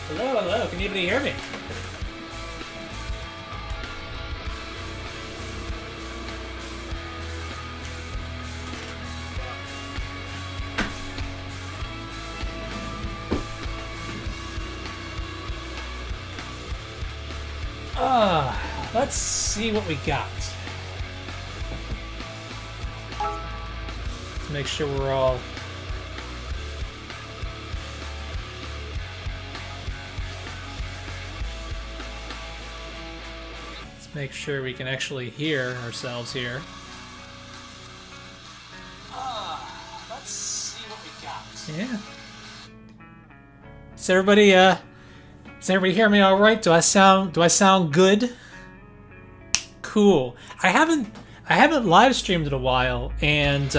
Hello, hello. Can anybody hear me? Let's see what we got. Let's make sure we're all... Let's make sure we can actually hear ourselves here. Let's see what we got. Yeah. Does everybody hear me all right? Do I sound good? Cool. I haven't live streamed in a while, and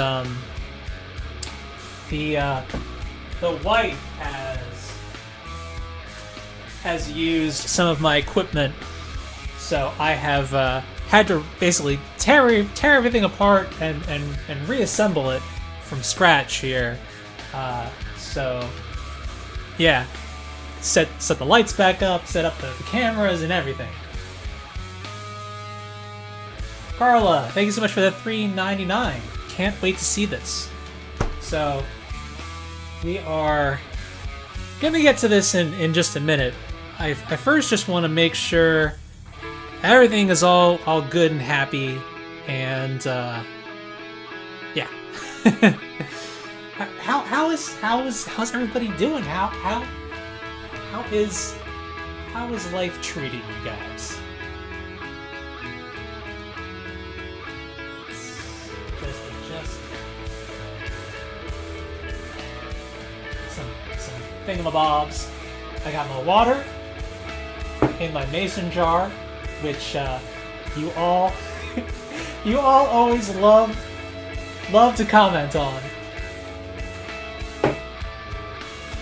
the wife has used some of my equipment, so I have had to basically tear everything apart and reassemble it from scratch here. So yeah, set the lights back up, set up the cameras and everything. Carla, thank you so much for that $3.99. Can't wait to see this. So, we are gonna get to this in just a minute. I first just want to make sure everything is all good and happy, and yeah. how's everybody doing? How is life treating you guys? Some thingamabobs. I got my water in my mason jar, which you all always love to comment on.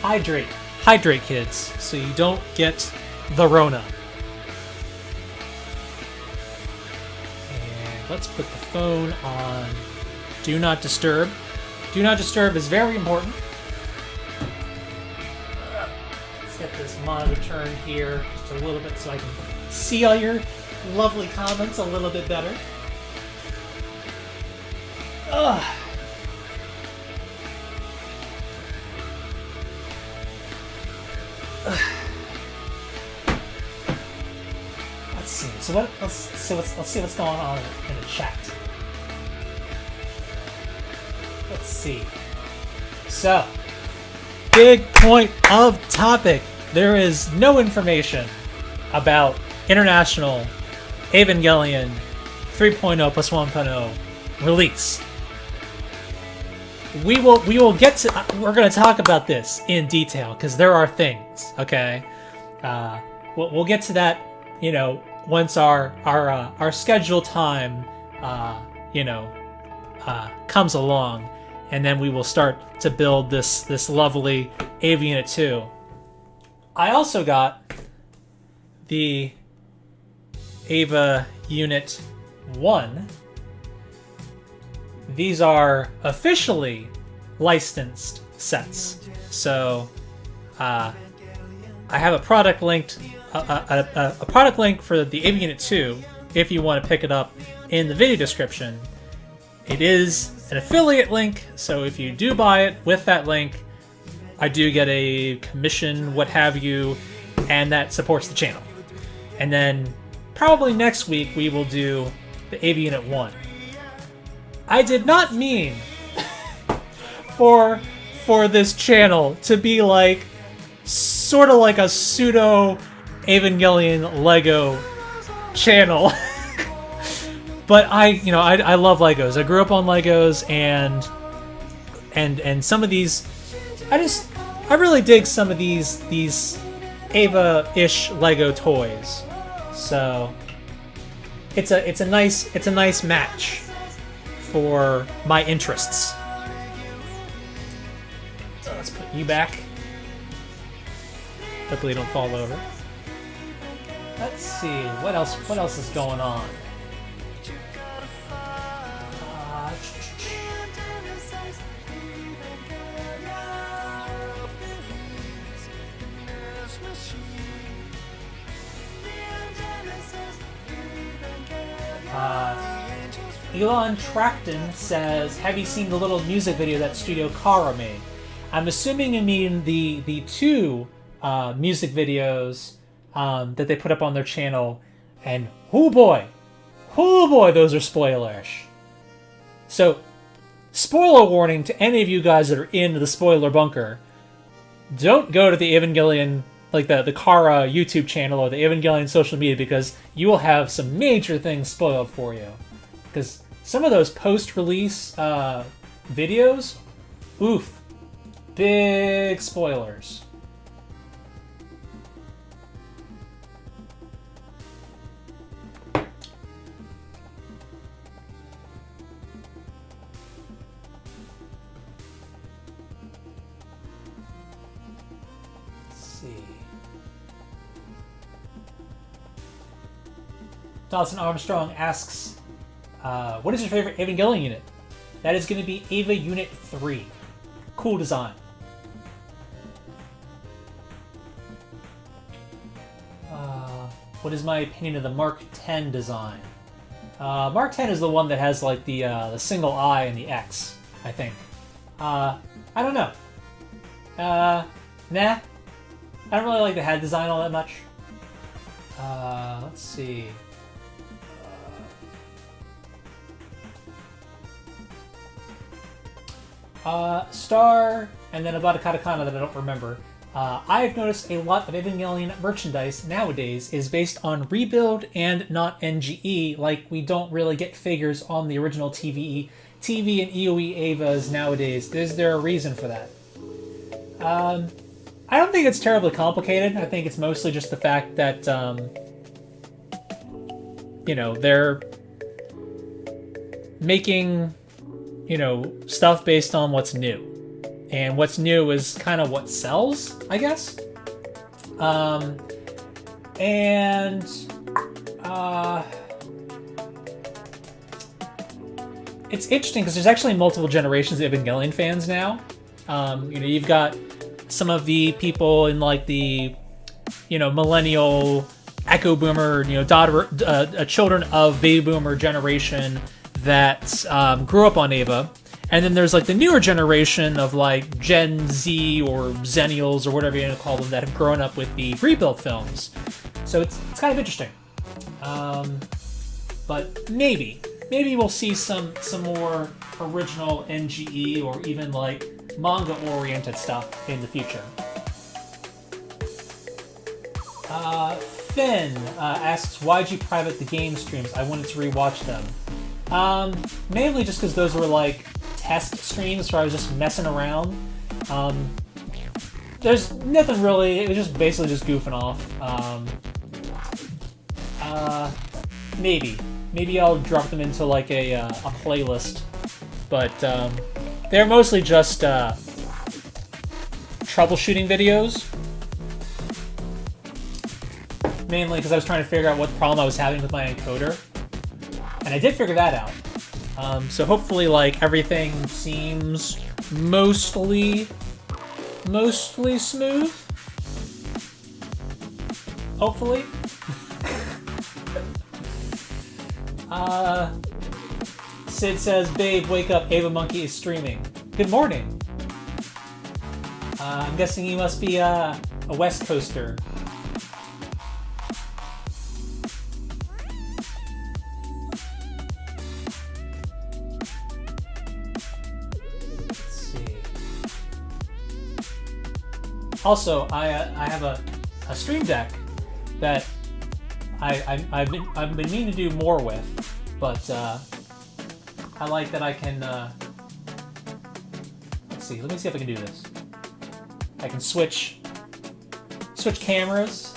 Hydrate, kids, so you don't get the Rona. And let's put the phone on Do Not Disturb. Do Not Disturb is very important. Let's get this monitor turned here just a little bit so I can see all your lovely comments a little bit better. Ugh. Let's see. So let's see what's going on in the chat. Let's see. So, big point of topic. There is no information about International Evangelion 3.0 plus 1.0 release. We will get to. We're going to talk about this in detail because there are things. Okay, we'll get to that. You know, once our scheduled time, comes along, and then we will start to build this lovely Unit-02. I also got the Ava Unit 1. These are officially licensed sets. So I have a product linked a product link for the Ava Unit-02 if you want to pick it up in the video description. It is an affiliate link, so if you do buy it with that link, I do get a commission, what have you, and that supports the channel. And then probably next week we will do the Ava Unit 1. I did not mean for this channel to be like sort of like a pseudo Evangelion Lego channel. But I love Legos. I grew up on Legos, and some of these I really dig some of these Ava-ish Lego toys. So it's a nice match for my interests. So let's put you back. Hopefully you don't fall over. Let's see what else is going on. Elon Tracton says, have you seen the little music video that Studio Kara made? I'm assuming you mean the two music videos that they put up on their channel, and oh boy, those are spoilerish. So, spoiler warning to any of you guys that are in the spoiler bunker. Don't go to the Evangelion, like the Kara YouTube channel or the Evangelion social media, because you will have some major things spoiled for you. Because some of those post-release videos, oof, big spoilers. Dawson Armstrong asks, what is your favorite Evangelion unit? That is going to be Eva Unit 3. Cool design. What is my opinion of the Mark 10 design? Mark 10 is the one that has like the single eye and the X, I think. I don't know. Nah. I don't really like the head design all that much. Let's see. Star, and then about a katakana that I don't remember. I've noticed a lot of Evangelion merchandise nowadays is based on Rebuild and not NGE, like we don't really get figures on the original TV and EOE Evas nowadays. Is there a reason for that? I don't think it's terribly complicated. I think it's mostly just the fact that, you know, they're making, you know, stuff based on what's new. And what's new is kind of what sells, I guess. It's interesting because there's actually multiple generations of Evangelion fans now. You know, you've got some of the people in like the, you know, millennial, echo boomer, you know, children of baby boomer generation that grew up on Eva. And then there's like the newer generation of like Gen Z or Zennials or whatever you're gonna call them that have grown up with the rebuild films. So it's kind of interesting. But maybe we'll see some more original NGE or even like manga-oriented stuff in the future. Finn asks, why'd you private the game streams? I wanted to rewatch them. Mainly just because those were like test streams where I was just messing around. There's nothing really, it was just basically just goofing off. Maybe I'll drop them into like a playlist, but they're mostly just troubleshooting videos. Mainly because I was trying to figure out what problem I was having with my encoder. And I did figure that out. So hopefully, like, everything seems mostly smooth. Hopefully. Sid says, babe, wake up, Ava Monkey is streaming. Good morning. I'm guessing you must be a West Coaster. Also, I have a Stream Deck that I've been meaning to do more with, but I like that I can. Let's see. Let me see if I can do this. I can switch cameras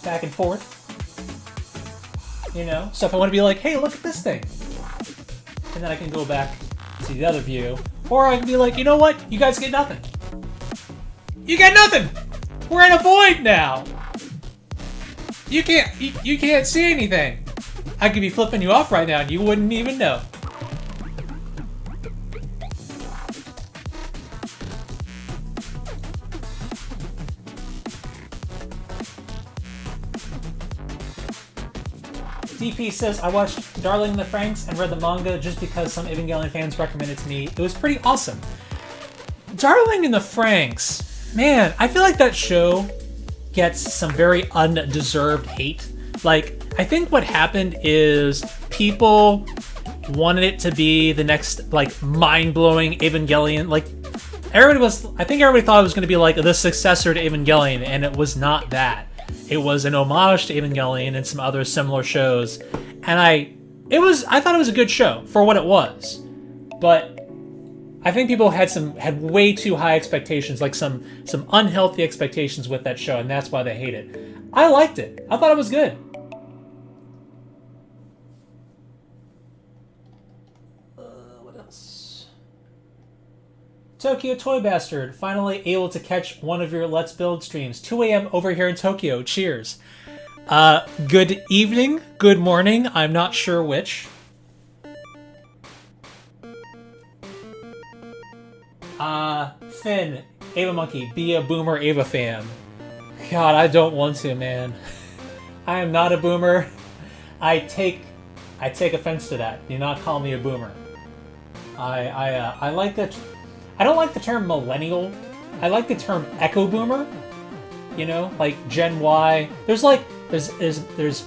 back and forth. You know, so if I want to be like, hey, look at this thing, and then I can go back to the other view. Or I can be like, you know what? You guys get nothing. You get nothing! We're in a void now! You can't see anything. I could be flipping you off right now and you wouldn't even know. DP says, I watched Darling in the Franxx and read the manga just because some Evangelion fans recommended it to me. It was pretty awesome. Darling in the Franxx, man, I feel like that show gets some very undeserved hate. Like, I think what happened is people wanted it to be the next, like, mind-blowing Evangelion. Like, I think everybody thought it was going to be, like, the successor to Evangelion, and it was not that. It was an homage to Evangelion and some other similar shows. And I thought it was a good show for what it was. But I think people had way too high expectations, like some unhealthy expectations with that show, and that's why they hate it. I liked it. I thought it was good. What else? Tokyo Toy Bastard, finally able to catch one of your Let's Build streams. 2 a.m. over here in Tokyo. Cheers. Good evening, good morning, I'm not sure which. Finn, Ava Monkey, be a boomer Ava fan. God, I don't want to, man. I am not a boomer. I take offense to that. Do not call me a boomer. I like that. I don't like the term millennial. I like the term echo boomer. You know, like Gen Y. There's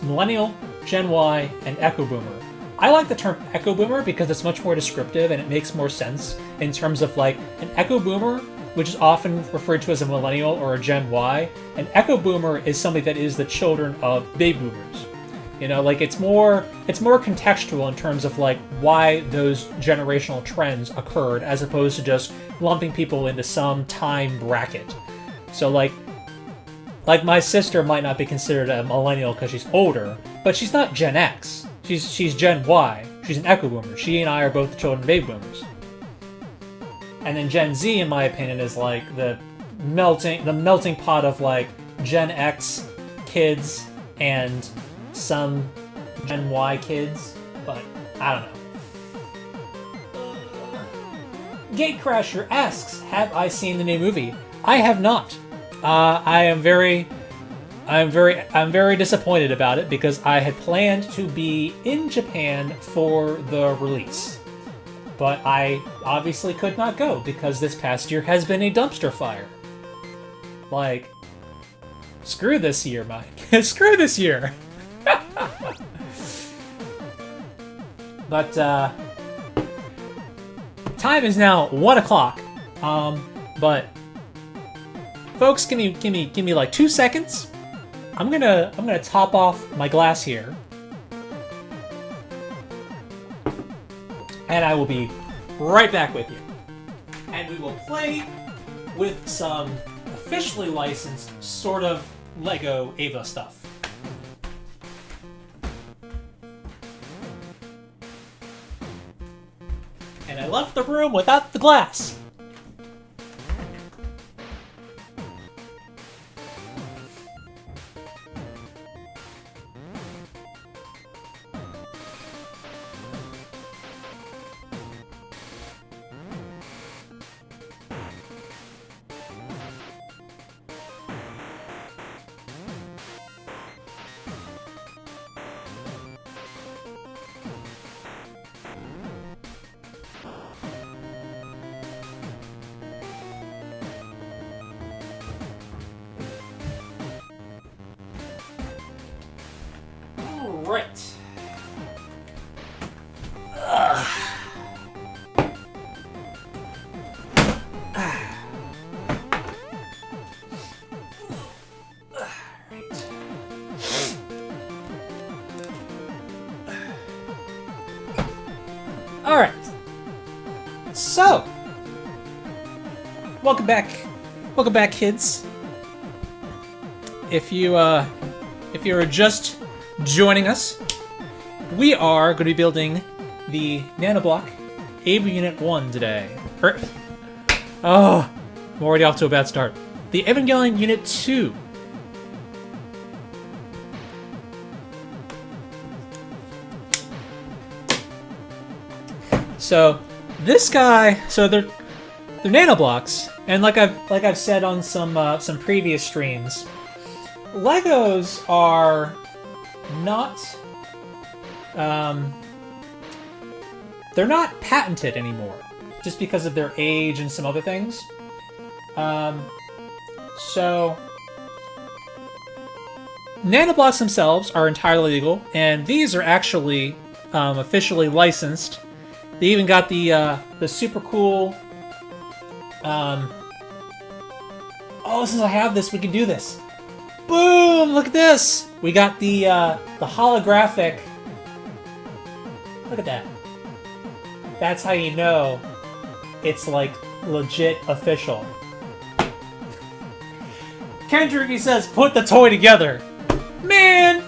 millennial, Gen Y, and echo boomer. I like the term echo boomer because it's much more descriptive and it makes more sense in terms of like an echo boomer, which is often referred to as a millennial or a Gen Y. An echo boomer is somebody that is the children of baby boomers. You know, like it's more contextual in terms of like why those generational trends occurred as opposed to just lumping people into some time bracket. So like my sister might not be considered a millennial because she's older, but she's not Gen X. She's Gen Y. She's an echo boomer. She and I are both the children of baby boomers. And then Gen Z, in my opinion, is like the melting pot of like Gen X kids and some Gen Y kids, but I don't know. Gatecrasher asks, have I seen the new movie? I have not. I'm very disappointed about it because I had planned to be in Japan for the release. But I obviously could not go because this past year has been a dumpster fire. Like, screw this year, Mike. Screw this year. But, time is now 1 o'clock. But, folks, give me like 2 seconds. I'm gonna top off my glass here. And I will be right back with you. And we will play with some officially licensed sort of Lego Ava stuff. And I left the room without the glass. Right. All right. So, welcome back, kids. If you are just joining us, we are going to be building the Nanoblock Ava Unit-01 today. I'm already off to a bad start. The Evangelion Unit-02. So this guy, they're nanoblocks, and like I've said on some previous streams, Legos are not they're not patented anymore, just because of their age and some other things. So nanoblocks themselves are entirely legal, and these are actually officially licensed. They even got the super cool. Oh, since I have this, we can do this. Boom! Look at this. We got the holographic. Look at that. That's how you know it's like legit official. Kendrick says, "Put the toy together." Man,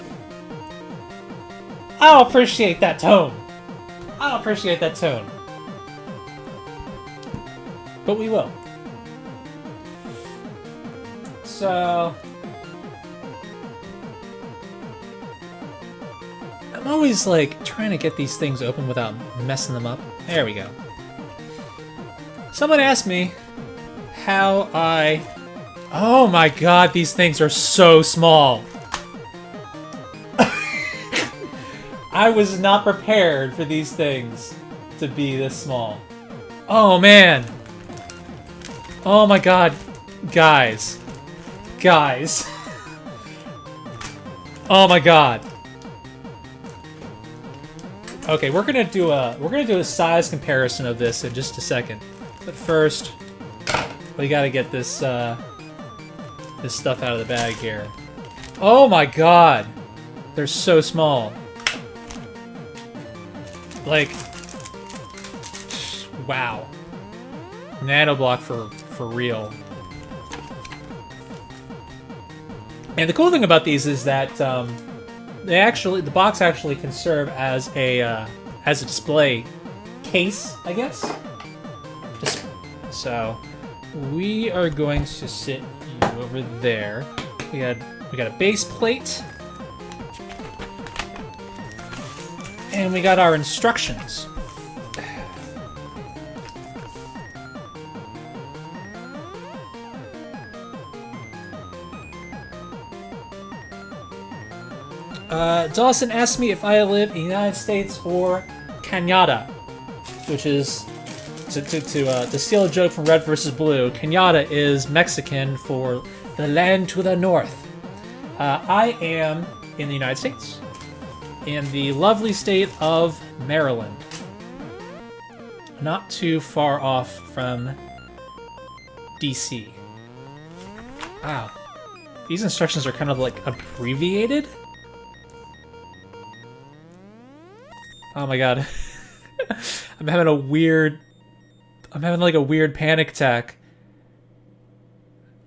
I don't appreciate that tone. I don't appreciate that tone. But we will. So I'm always like trying to get these things open without messing them up. There we go. Someone asked me how I... Oh my god, these things are so small. I was not prepared for these things to be this small. Oh man. Oh my god. Guys. Guys. Oh my god. Okay, we're gonna do a size comparison of this in just a second. But first, we gotta get this this stuff out of the bag here. Oh my god! They're so small. Like, wow. Nanoblock for real. And the cool thing about these is that the box actually can serve as a display case, I guess. So we are going to sit you over there. We got a base plate, and we got our instructions. Dawson asked me if I live in the United States or Canada, which is, to steal a joke from Red vs. Blue, Canada is Mexican for the land to the north. I am in the United States, in the lovely state of Maryland. Not too far off from DC. Wow. These instructions are kind of like abbreviated. Oh my god. I'm having like a weird panic attack.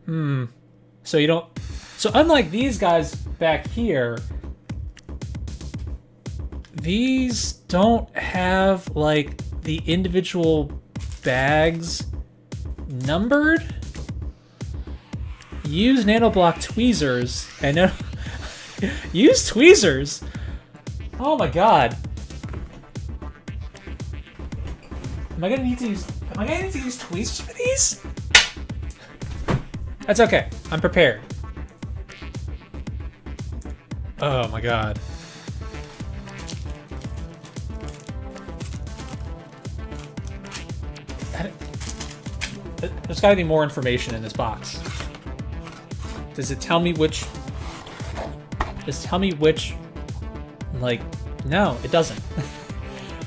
So unlike these guys back here, these don't have like the individual bags numbered. Use nanoblock tweezers and use tweezers. Oh my god. Am I gonna need to use tweezers for these? That's okay. I'm prepared. Oh my god. There's gotta be more information in this box. Does it tell me which... Like, no, it doesn't.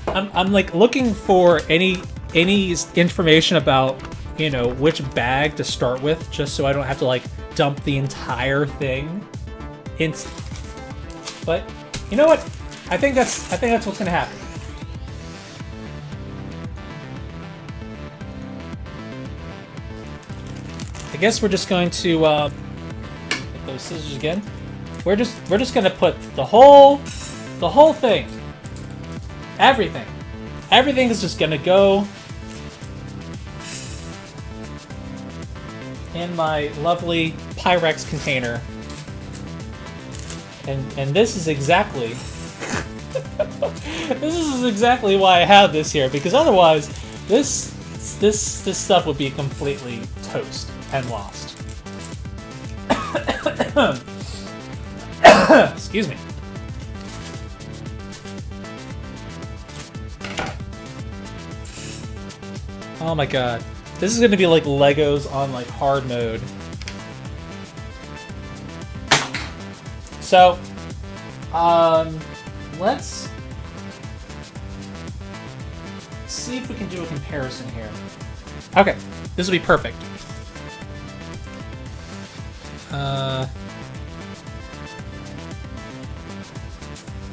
I'm like looking for any information about, you know, which bag to start with, just so I don't have to like dump the entire thing. But you know what? I think that's what's gonna happen. I guess we're just going to get those scissors again. We're just gonna put the whole thing. Everything is just gonna go in my lovely Pyrex container. And this is exactly this is exactly why I have this here, because otherwise this stuff would be completely toast and lost. Excuse me. Oh my god. This is gonna be like Legos on like hard mode. So, let's see if we can do a comparison here. Okay, this will be perfect.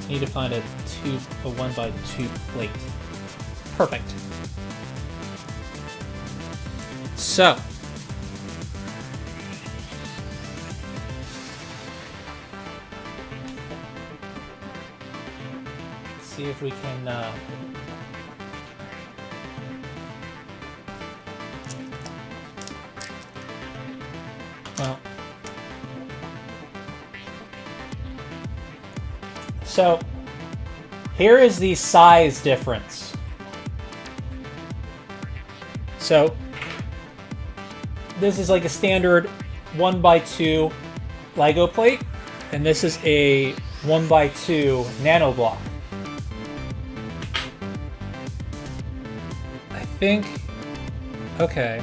Need to find a 1x2 plate. Perfect. So, let's see if we can. Well, so here is the size difference. So this is like a standard 1x2 Lego plate, and this is a 1x2 Nanoblock. I think, okay,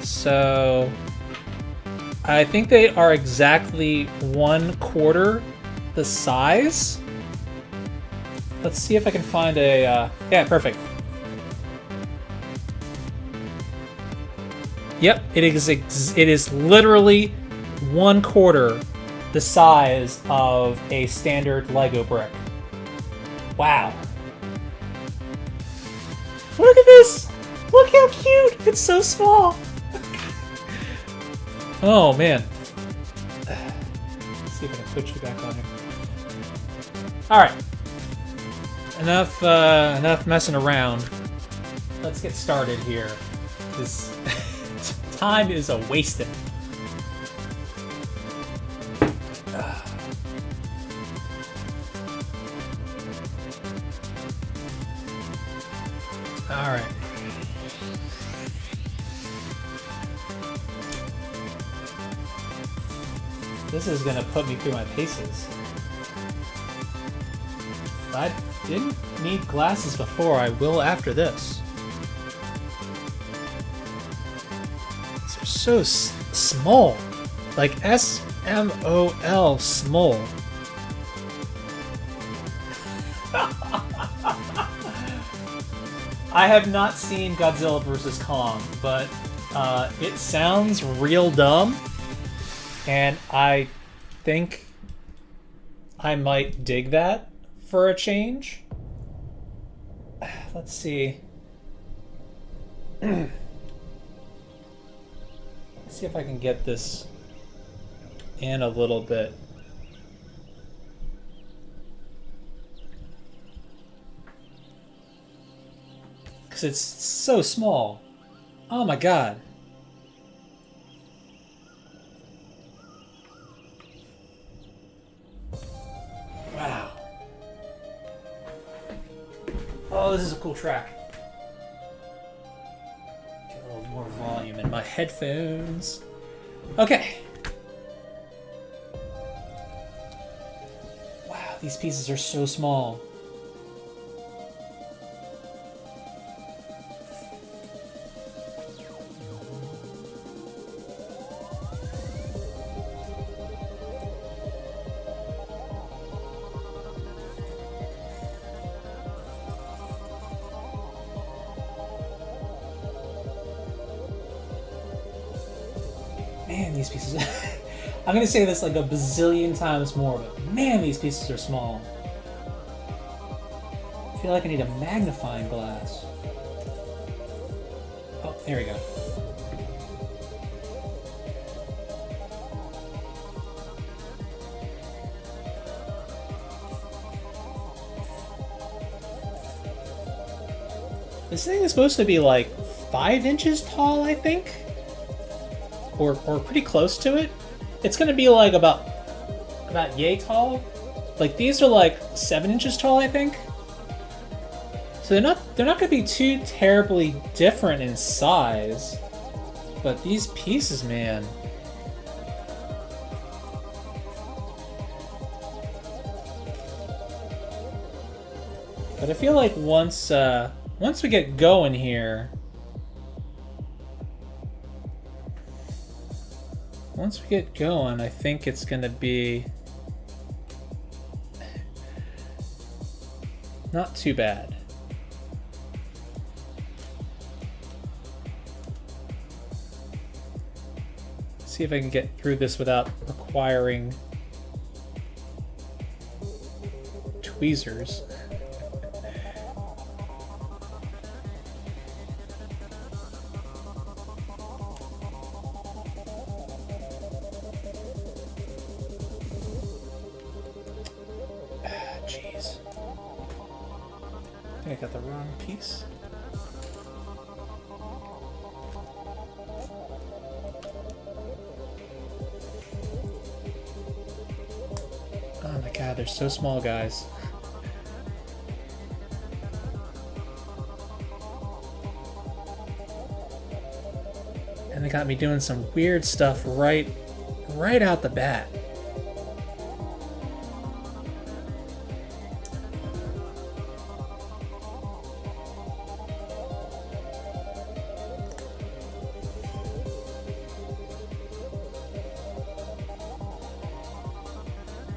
so I think they are exactly 1/4 the size. Let's see if I can find a, yeah, perfect. Yep, it is literally 1/4 the size of a standard Lego brick. Wow. Look at this! Look how cute! It's so small! Oh, man. Let's see if I can put you back on here. Alright. Enough messing around. Let's get started here. This time is a-wasted. Alright. This is gonna put me through my paces. I didn't need glasses before, I will after this. These are so small. Like S-M-O-L, small. I have not seen Godzilla vs. Kong, but it sounds real dumb, and I think I might dig that for a change. Let's see. Let's see if I can get this in a little bit. Because it's so small. Oh my god. Wow. Oh, this is a cool track. Get a little more volume in my headphones. Okay. Wow, these pieces are so small. Man, these pieces... I'm gonna say this like a bazillion times more, but man, these pieces are small. I feel like I need a magnifying glass. Oh, there we go. This thing is supposed to be like 5 inches tall, I think? Or pretty close to it. It's gonna be like about yay tall. Like these are like 7 inches tall, I think. So they're not gonna be too terribly different in size. But these pieces, man. But I feel like once we get going here, once we get going, I think it's going to be not too bad. See if I can get through this without requiring tweezers. Jeez. I think I got the wrong piece. Oh my god, they're so small, guys. And they got me doing some weird stuff right out the bat.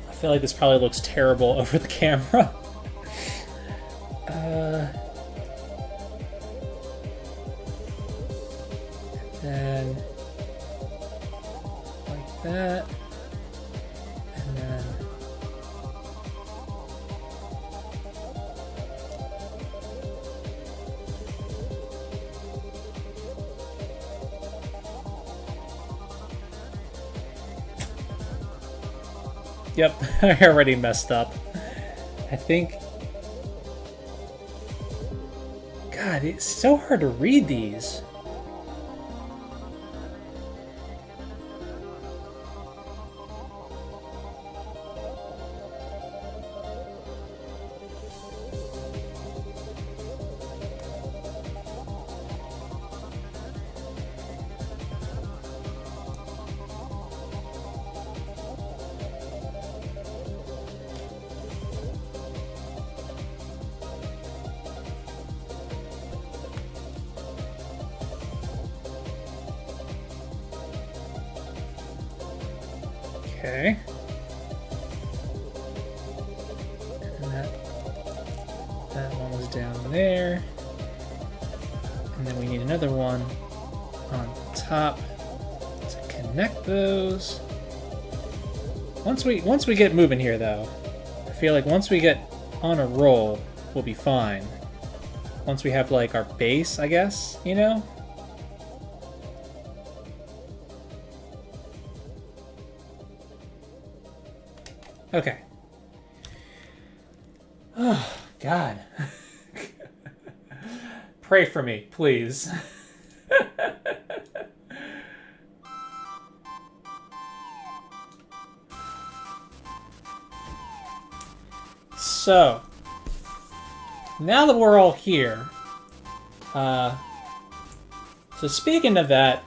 I feel like this probably looks terrible over the camera. And like that, and then yep, I already messed up. I think, God, it's so hard to read these. Okay. And that one was down there. And then we need another one on top to connect those. Once we get moving here though, I feel like once we get on a roll, we'll be fine. Once we have like our base, I guess, you know? Okay. Oh, God. Pray for me, please. So, now that we're all here, so speaking of that,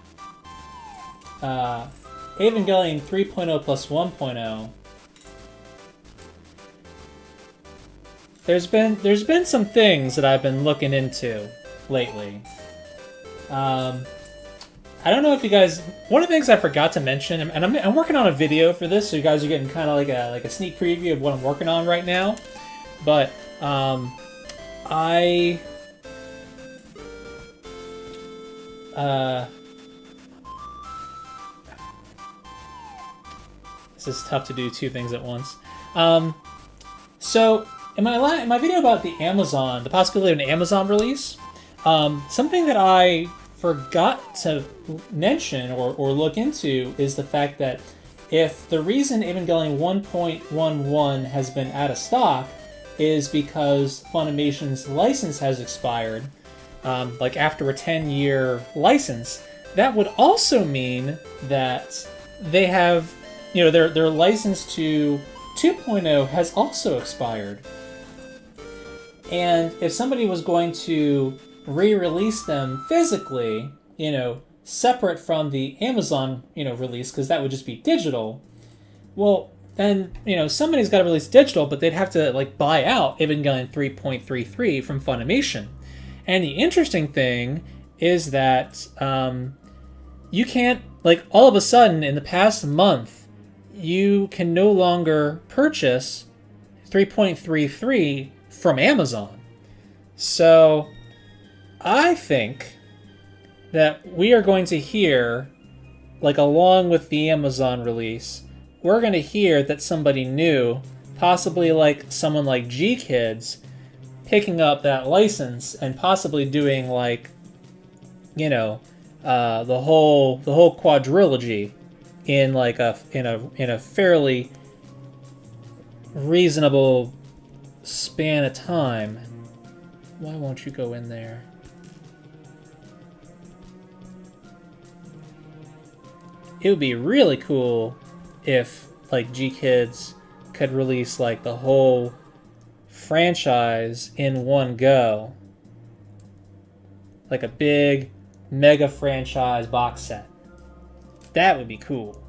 Evangelion 3.0 plus 1.0, there's been some things that I've been looking into lately. I don't know if you guys. One of the things I forgot to mention, and I'm working on a video for this, so you guys are getting kind of like a sneak preview of what I'm working on right now. But this is tough to do two things at once. So. In my video about the possibility of an Amazon release, something that I forgot to mention or look into is the fact that if the reason Evangelion 1.11 has been out of stock is because Funimation's license has expired, like after a 10-year license, that would also mean that they have, their license to 2.0 has also expired. And if somebody was going to re-release them physically, separate from the Amazon, release, because that would just be digital, well, then, somebody's got to release digital, but they'd have to, buy out Evangelion 3.33 from Funimation. And the interesting thing is that you can't, like, all of a sudden in the past month, you can no longer purchase 3.33 from Amazon. So I think that we are going to hear, like, along with the Amazon release, we're going to hear that somebody new, possibly like someone like G-Kids, picking up that license and possibly doing, like, you know, the whole quadrilogy in like in a fairly reasonable span of time. Why won't you go in there? It would be really cool if, like, G-Kids could release, like, the whole franchise in one go. Like a big mega franchise box set. That would be cool.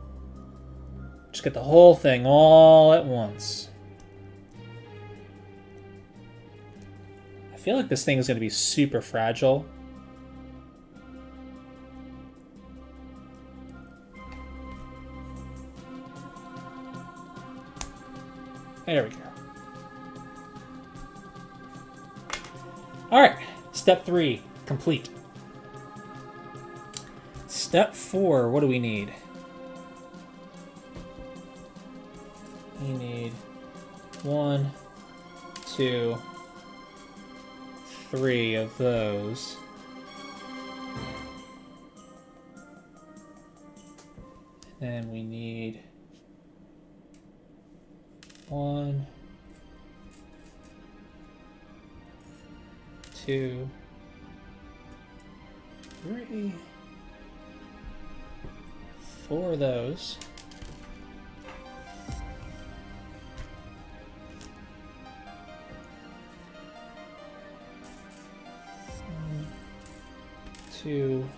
Just get the whole thing all at once. I feel like this thing is going to be super fragile. There we go. Alright, step 3, complete. Step 4, what do we need? We need 1, 2, 3 of those. And then we need 1, 2, 3, 4 of those. One, 2,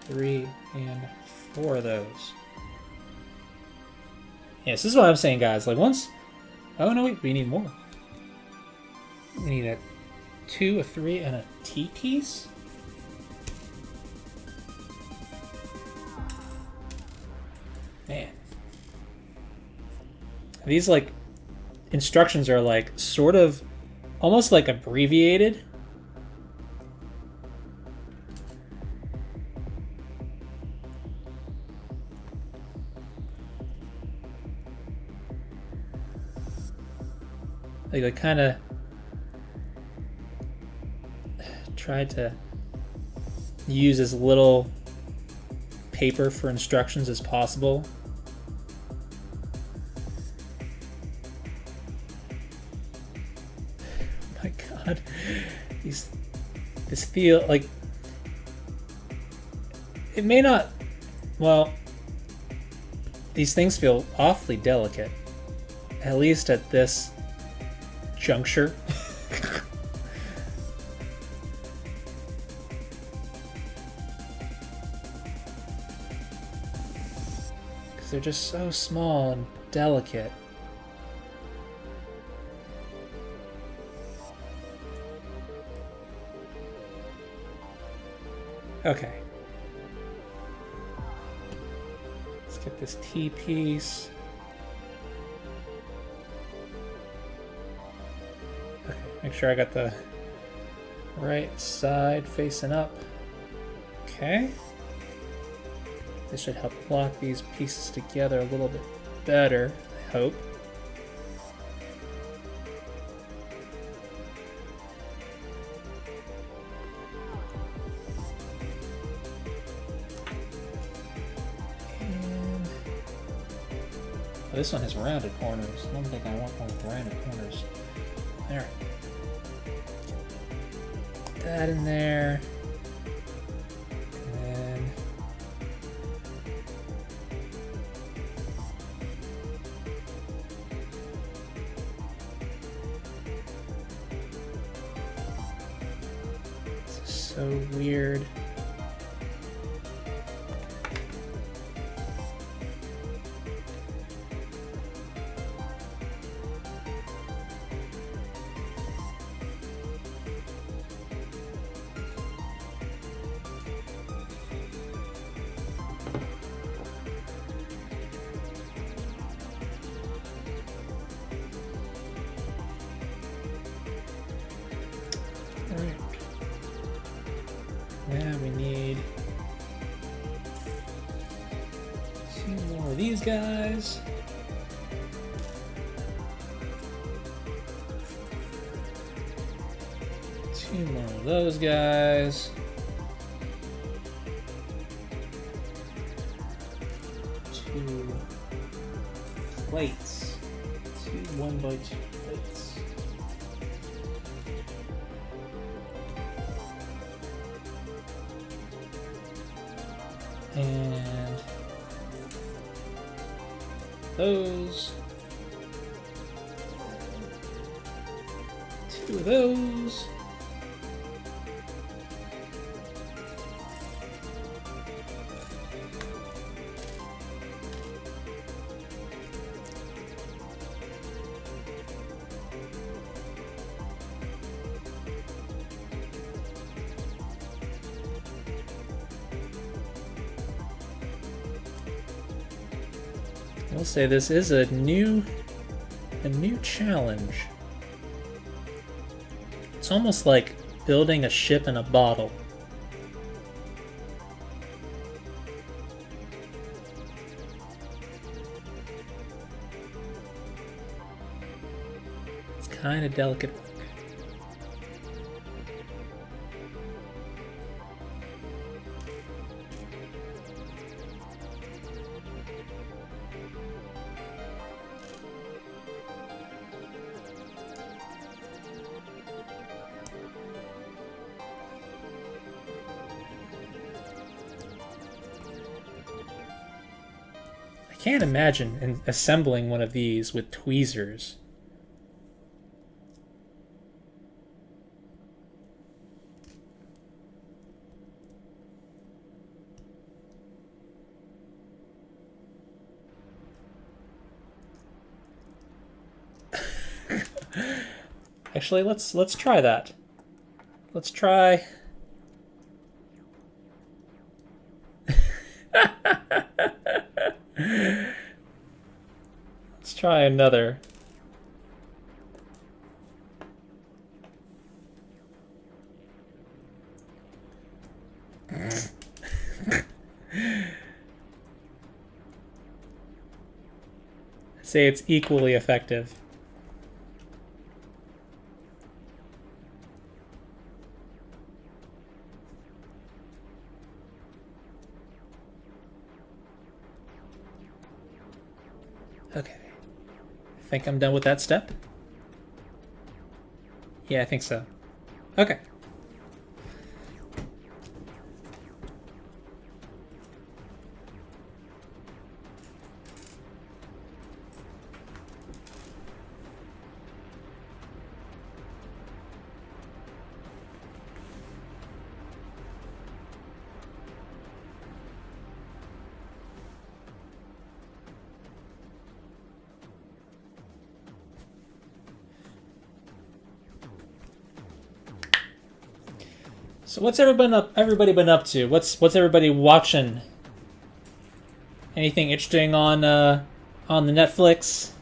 3, and 4 of those. Yes, this is what I'm saying, guys. Like, once... Oh, no, wait. We need more. We need a 2, a 3, and a T-piece? Man. These, like, instructions are, like, sort of... almost, like, abbreviated. Like, I kind of tried to use as little paper for instructions as possible. Oh my god. This feel like... It may not... Well, these things feel awfully delicate. At least at this juncture. Because they're just so small and delicate. Okay. Let's get this T-piece. Okay, make sure I got the right side facing up. Okay. This should help lock these pieces together a little bit better, I hope. And oh, this one has rounded corners. I don't think I want one with rounded corners. Alright. Put that in there. So weird. Yeah, we need 2 more of these guys. Two more of those guys. 2 plates. 2 1x2 plates. And those. 2 of those. I will say this is a new challenge. It's almost like building a ship in a bottle. It's kind of delicate work. I can't imagine assembling one of these with tweezers. Actually, let's try that. Let's try. Let's try another. Say it's equally effective. Okay. I think I'm done with that step. Yeah, I think so. Okay. So what's everybody been up to? What's everybody watching? Anything interesting on the Netflix?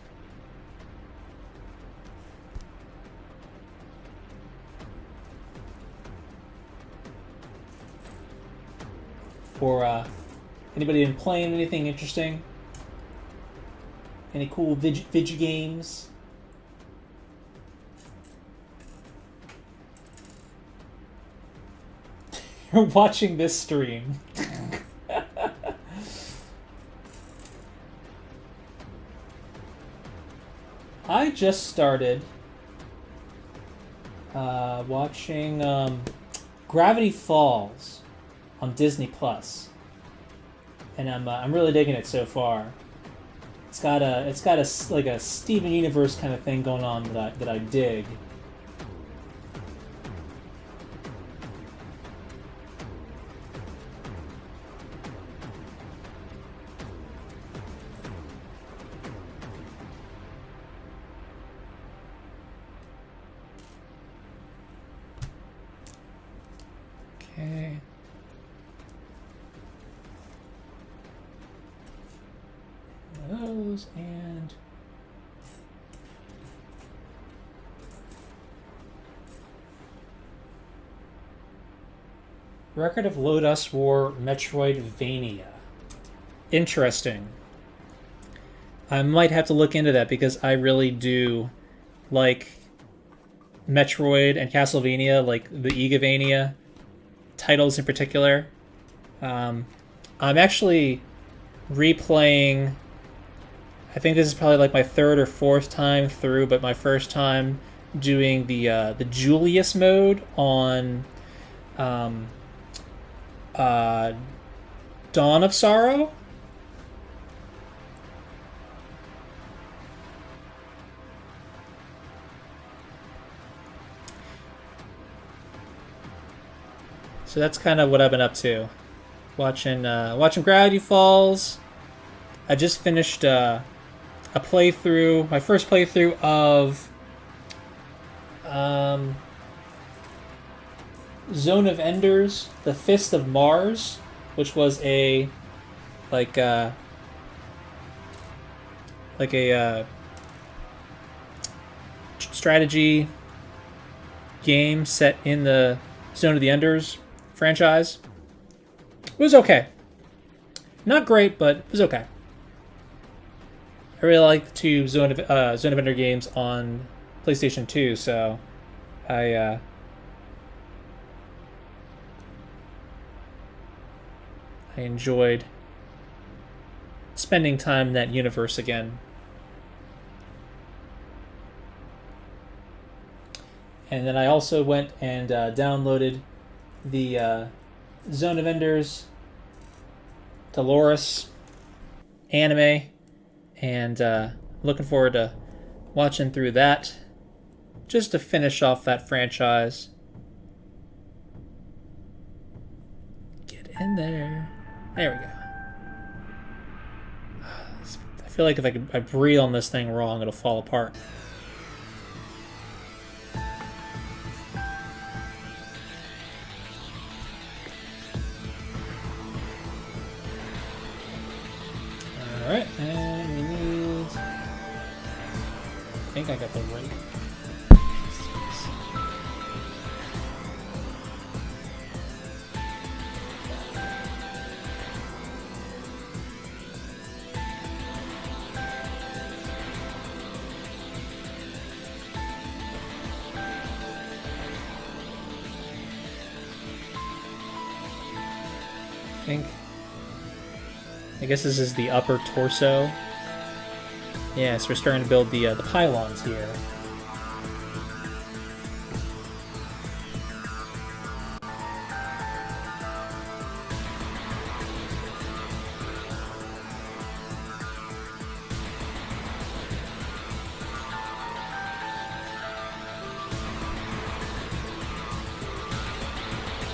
Or anybody been playing anything interesting? Any cool video games? You're watching this stream. I just started watching Gravity Falls on Disney Plus, and I'm really digging it so far. It's got a like a Steven Universe kind of thing going on that I dig. Okay. Those and Record of Lotus War Metroidvania. Interesting. I might have to look into that because I really do like Metroid and Castlevania, like the Igavania titles in particular. I'm actually replaying. I think this is probably like my third or fourth time through, but my first time doing the Julius mode on Dawn of Sorrow. So that's kind of what I've been up to. Watching Gravity Falls. I just finished a playthrough, my first playthrough of Zone of Enders, The Fist of Mars, which was a strategy game set in the Zone of the Enders franchise. It was okay. Not great, but it was okay. I really like the two Zone of Ender games on PlayStation 2, so I enjoyed spending time in that universe again. And then I also went and downloaded the Zone of Enders Dolores anime, and looking forward to watching through that just to finish off that franchise. Get in there. There we go. I feel like if I breathe on this thing wrong, it'll fall apart. Alright, and we need... I think I got the right... I guess this is the upper torso. Yeah, so we're starting to build the pylons here.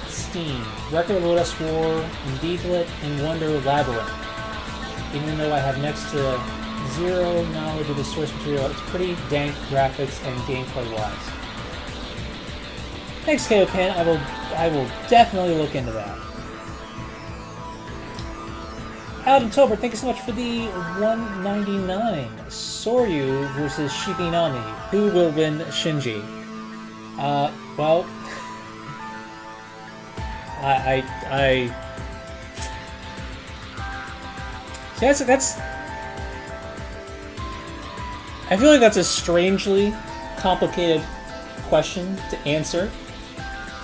Steam. Record of Lotus War, Indeed Lit, and Wonder Labyrinth. Even though I have next to zero knowledge of the source material, it's pretty dank graphics and gameplay-wise. Thanks, KOPen. I will definitely look into that. Alden Tolbert, thank you so much for the 199. Soryu versus Shikinami. Who will win Shinji? Well... That's I feel like that's a strangely complicated question to answer,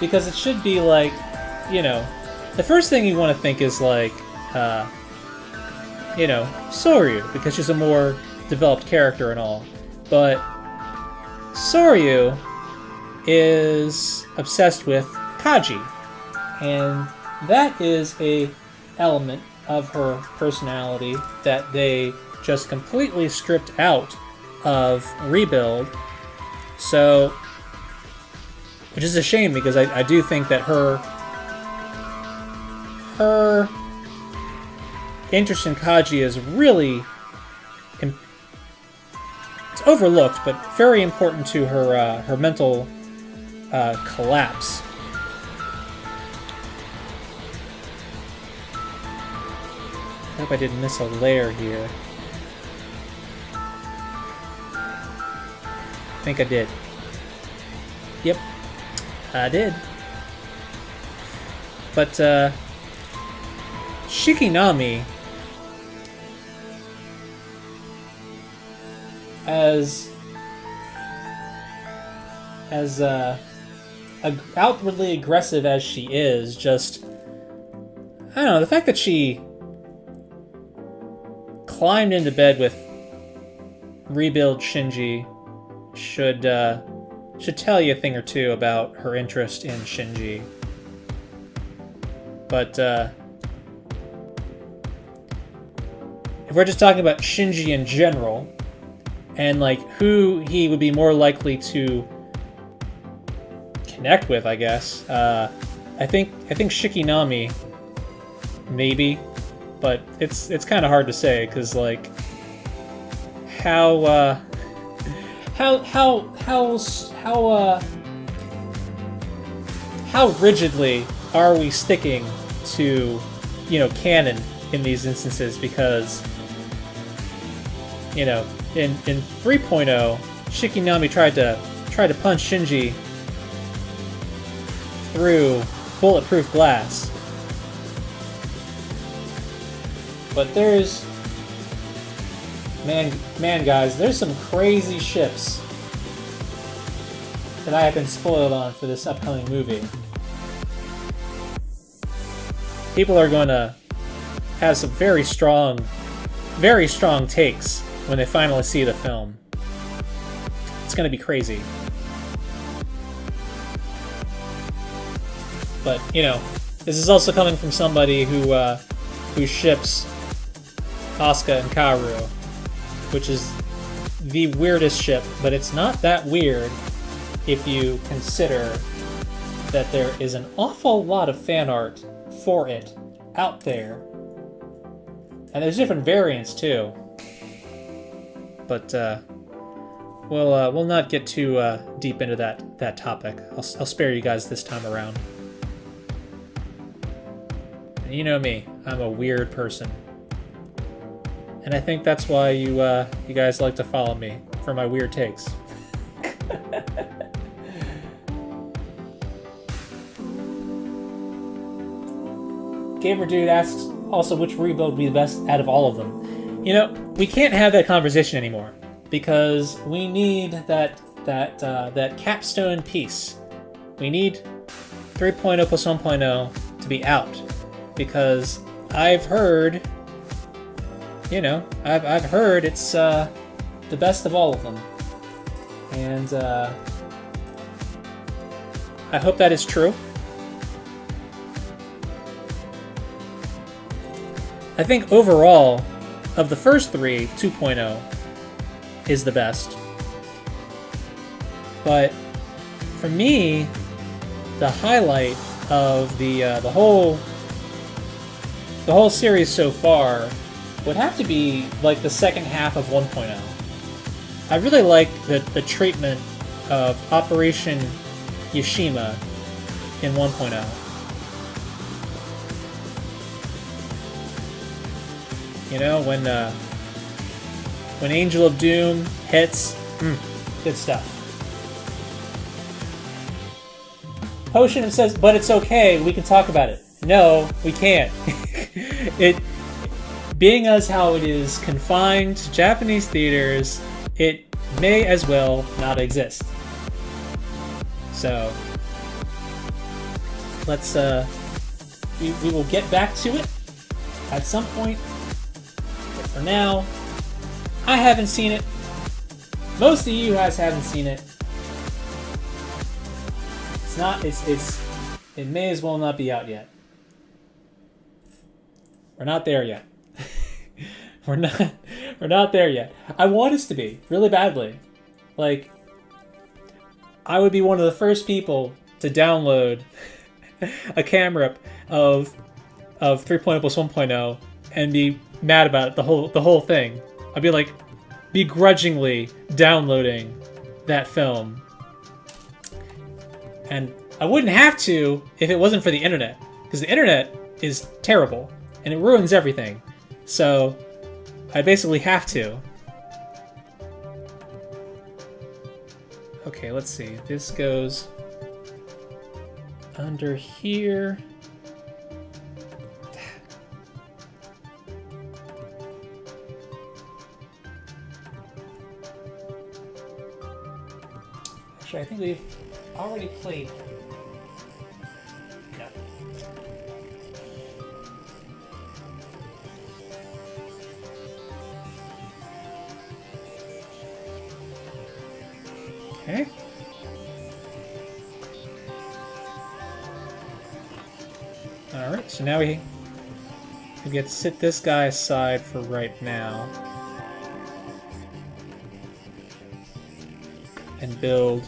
because it should be like, you know, the first thing you want to think is like, you know, Soryu, because she's a more developed character and all, but Soryu is obsessed with Kaji, and that is a element of her personality that they just completely stripped out of Rebuild. So, which is a shame, because I do think that her interest in Kaji is really it's overlooked, but very important to her her mental collapse. I hope I didn't miss a layer here. I think I did. Yep, I did. But Shikinami, as outwardly aggressive as she is, just, I don't know, the fact that she climbed into bed with Rebuild Shinji should tell you a thing or two about her interest in Shinji. But if we're just talking about Shinji in general, and like who he would be more likely to connect with, I guess. I think Shikinami, maybe, but it's kind of hard to say because like how rigidly are we sticking to, you know, canon in these instances? Because, you know, in 3.0, Shikinami tried to punch Shinji through bulletproof glass. But there's man guys, there's some crazy ships that I have been spoiled on for this upcoming movie. People are going to have some very strong takes when they finally see the film. It's going to be crazy. But, you know, this is also coming from somebody who ships Asuka and Kaoru, which is the weirdest ship, but it's not that weird if you consider that there is an awful lot of fan art for it out there. And there's different variants too. But we'll not get too deep into that topic. I'll spare you guys this time around. And you know me, I'm a weird person. And I think that's why you guys like to follow me, for my weird takes. Gamer Dude asks also which rebuild would be the best out of all of them. You know, we can't have that conversation anymore because we need that capstone piece. We need 3.0 plus 1.0 to be out because I've heard, you know, I've heard it's the best of all of them, and I hope that is true. I think overall, of the first three, 2.0 is the best. But for me, the highlight of the whole series so far would have to be like the second half of 1.0. I really like the treatment of Operation Yashima in 1.0. You know, when Angel of Doom hits, good stuff. Potion says, but it's okay, we can talk about it. No, we can't. It being as how it is confined to Japanese theaters, it may as well not exist. So let's we will get back to it at some point. But for now, I haven't seen it. Most of you guys haven't seen it. It may as well not be out yet. We're not there yet. We're not there yet. I want us to be really badly. Like, I would be one of the first people to download a camera of 3.0 plus 1.0 and be mad about it the whole thing. I'd be like begrudgingly downloading that film. And I wouldn't have to if it wasn't for the internet, because the internet is terrible and it ruins everything. So I basically have to. Okay, let's see. This goes under here. think we've already played. No. Okay. Alright, so now we get to sit this guy aside for right now. And build...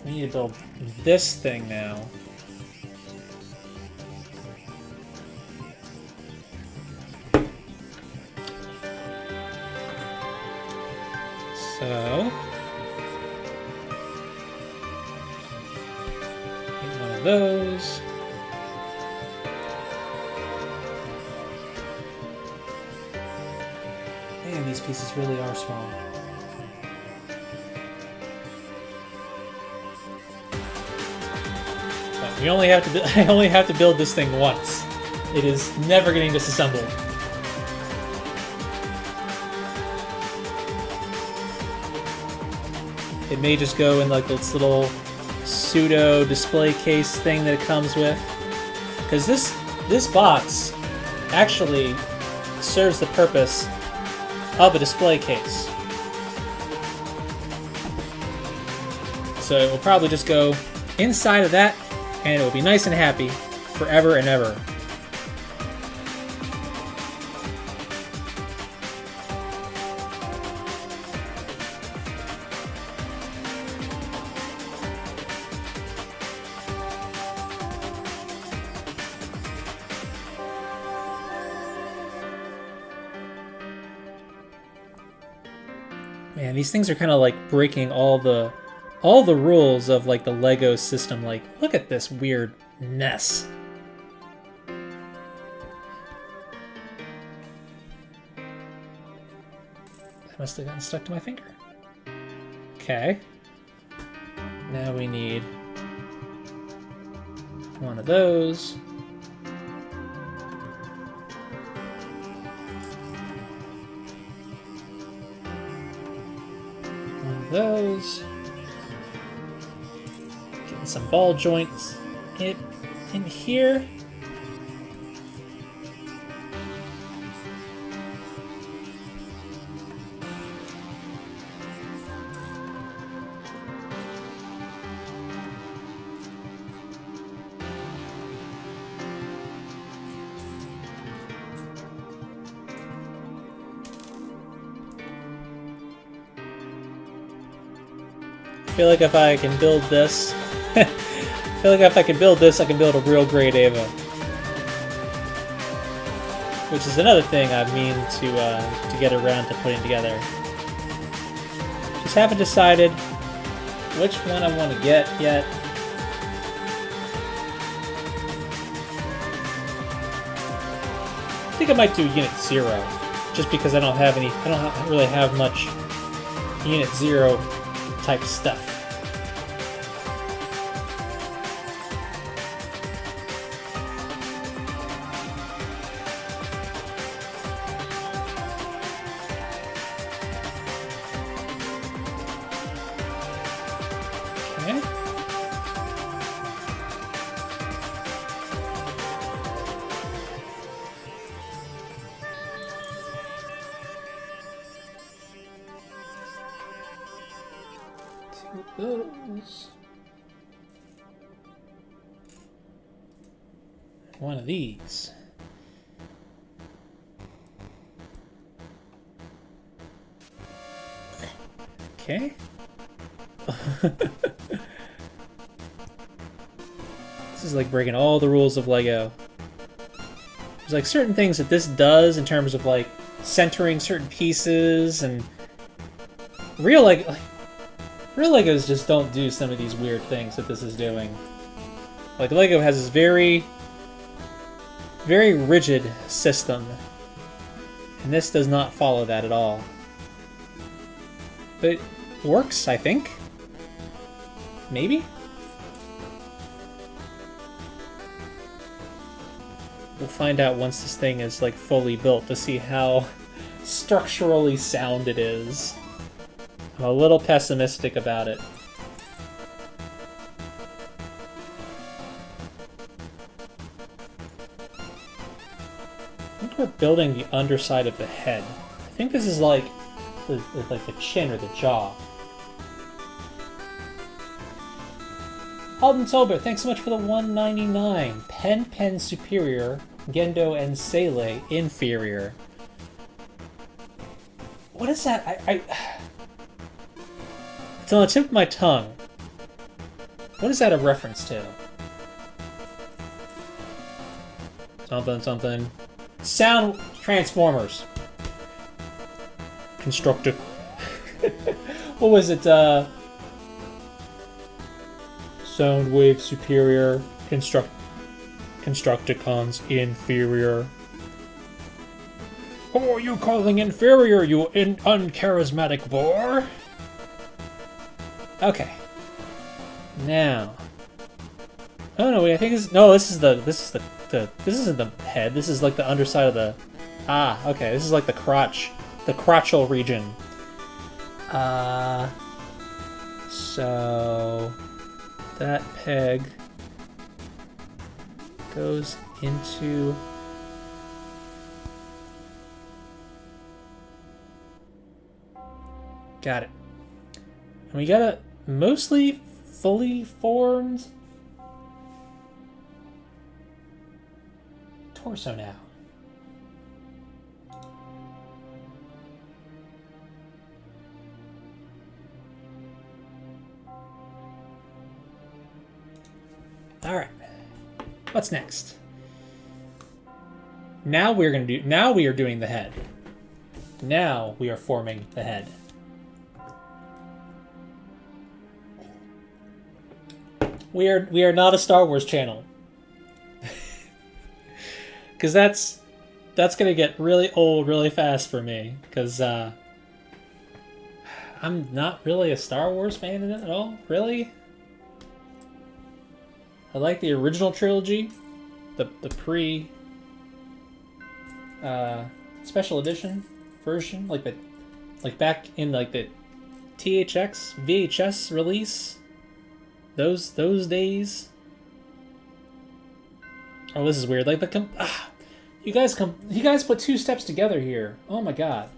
We need to build this thing now. So... Get one of those. Man, these pieces really are small. We only have to. I only have to build this thing once. It is never getting disassembled. It may just go in like this little pseudo display case thing that it comes with, because this box actually serves the purpose of a display case. So it will probably just go inside of that, and it will be nice and happy forever and ever. Man, these things are kind of like breaking all the rules of like the Lego system. Like, look at this weird mess. That must have gotten stuck to my finger. Okay. Now we need one of those. One of those. Getting some ball joints in here. I feel like if I can build this, I can build a real great Ava. Which is another thing I mean to get around to putting together. Just haven't decided which one I want to get yet. I think I might do Unit-0, just because I don't really have much Unit-0 type stuff. Okay. Those. One of these. Okay. This is like breaking all the rules of Lego. There's like certain things that this does in terms of like centering certain pieces, and real Legos just don't do some of these weird things that this is doing. Like, Lego has this very, very rigid system, and this does not follow that at all. But it works, I think. Maybe? We'll find out once this thing is, like, fully built to see how structurally sound it is. I'm a little pessimistic about it. I think we're building the underside of the head. I think this is like the chin or the jaw. Alden Tolbert, thanks so much for the $1.99. Pen superior, Gendo and Sele inferior. What is that? It's on the tip of my tongue. What is that a reference to? Something. Sound Transformers. Constructor. What was it? Soundwave superior. Constructicons inferior. Who are you calling inferior, you uncharismatic boar? Okay. Now. Oh no, wait, I think this isn't the head. This is like the underside of the. Ah, okay. This is like the crotch, the crotchal region. So that peg goes into. Got it. And we got a mostly fully formed torso now. All right. What's next? Now we are doing the head. Now we are forming the head. We are not a Star Wars channel. Because that's gonna get really old really fast for me. Because I'm not really a Star Wars fan at all. Really, I like the original trilogy, the pre special edition version, like back in like the THX VHS release. Those days. Oh, this is weird. Like you guys put two steps together here. Oh my god.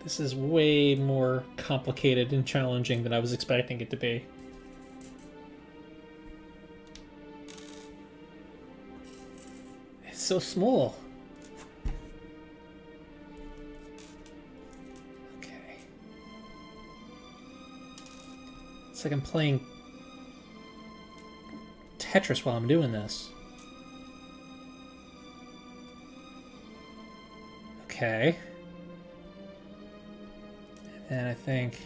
This is way more complicated and challenging than I was expecting it to be. It's so small. It's like I'm playing Tetris while I'm doing this. Okay. And I think...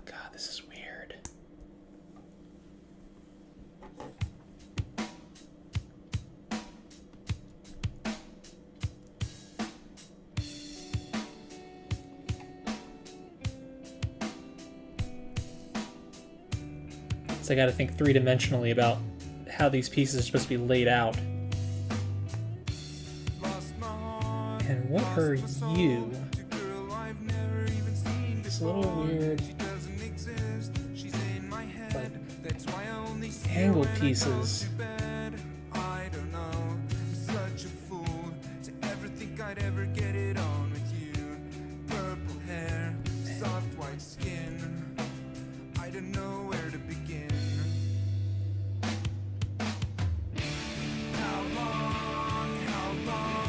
God, this is weird. So I gotta think three-dimensionally about how these pieces are supposed to be laid out. And what are you? It's a little weird. Like, angled pieces.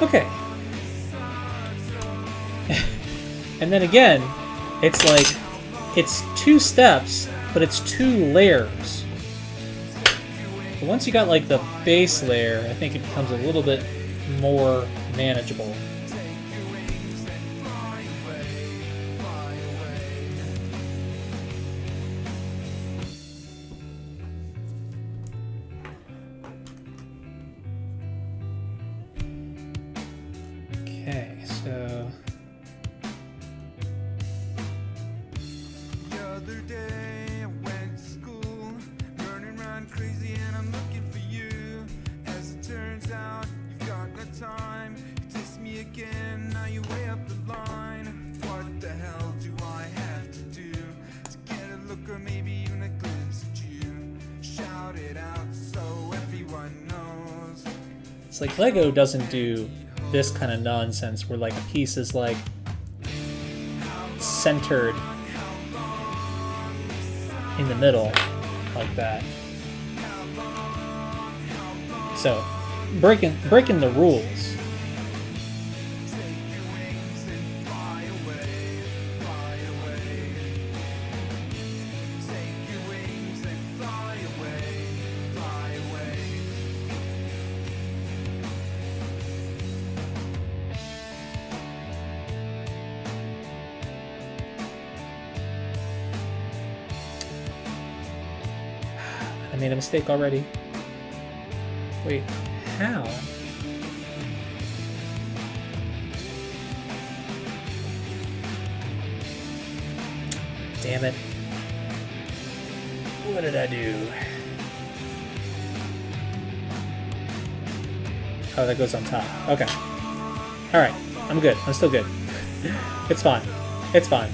Okay. And then again, it's like it's 2 steps, but it's 2 layers. But once you got like the base layer, I think it becomes a little bit more manageable. Okay, so The other day I went to school, running around crazy and I'm looking for you. As it turns out, you've got no time. You test me again, now you're way up the line. What the hell do I have to do to get a look or maybe even a glimpse at you? Shout it out so everyone knows. it's like Lego doesn't do this kind of nonsense where like a piece is like centered in the middle like that. So breaking the rules. I made a mistake already. Wait, how? Damn it. What did I do? Oh, that goes on top. Okay. Alright, I'm good. I'm still good. It's fine. It's fine.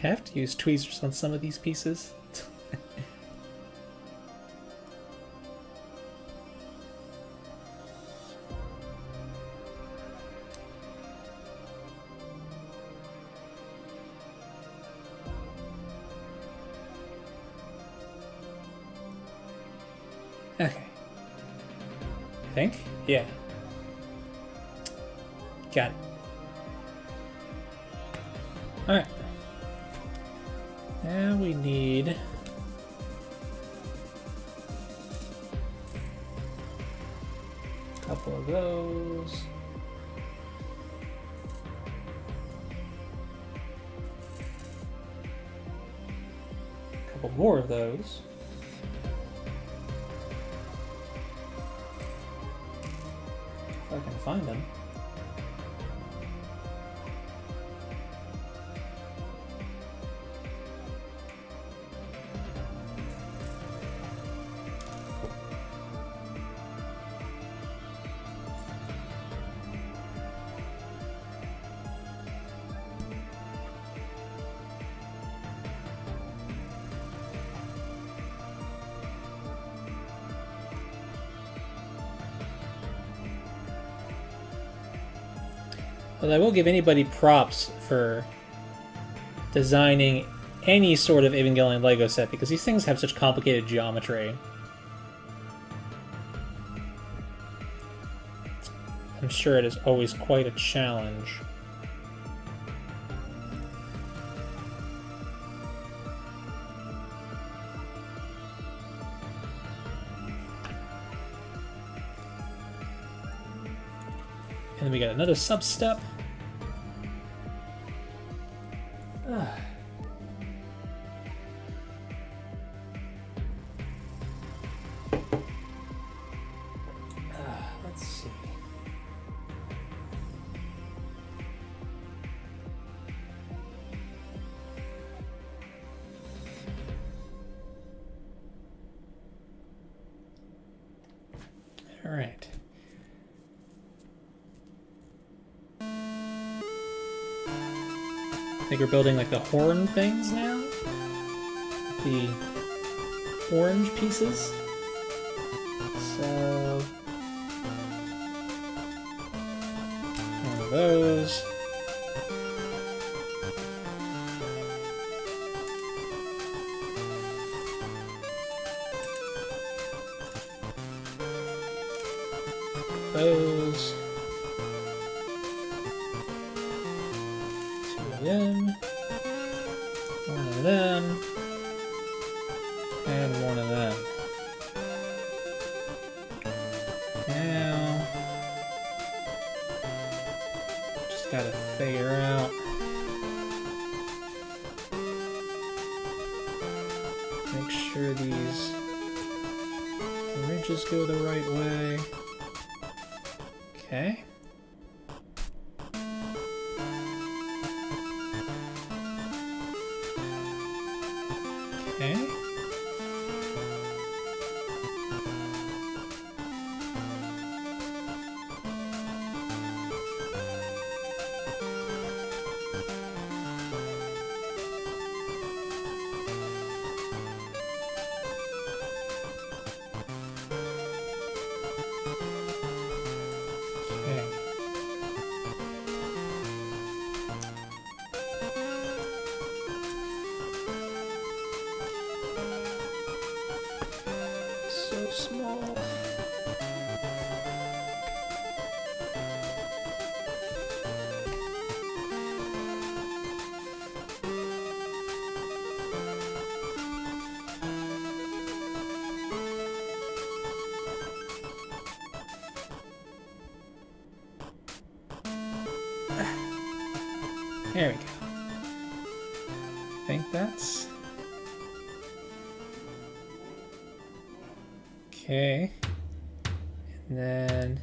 Have to use tweezers on some of these pieces. Okay. I think? Yeah. Got it. Alright. Now we need a couple of those. A couple more of those. If I can find them. But I will give anybody props for designing any sort of Evangelion Lego set, because these things have such complicated geometry. I'm sure it is always quite a challenge. And then we got another sub-step. Let's see. Alright. I think we're building like the horn things now. The orange pieces. So one of those. Those. Two of them. One of them. And one of them. Now, just gotta figure out make sure these ridges go the right way. Okay. Okay. So small. There we go. I think that's okay. And then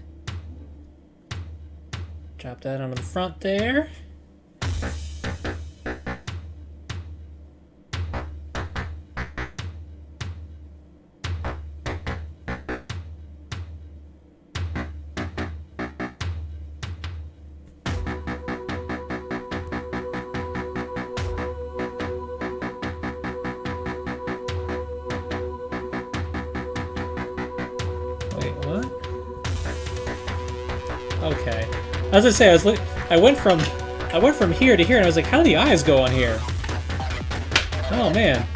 drop that onto the front there. Wait, what? Okay. As I say, I went from here to here, and I was like, how do the eyes go on here? Oh man,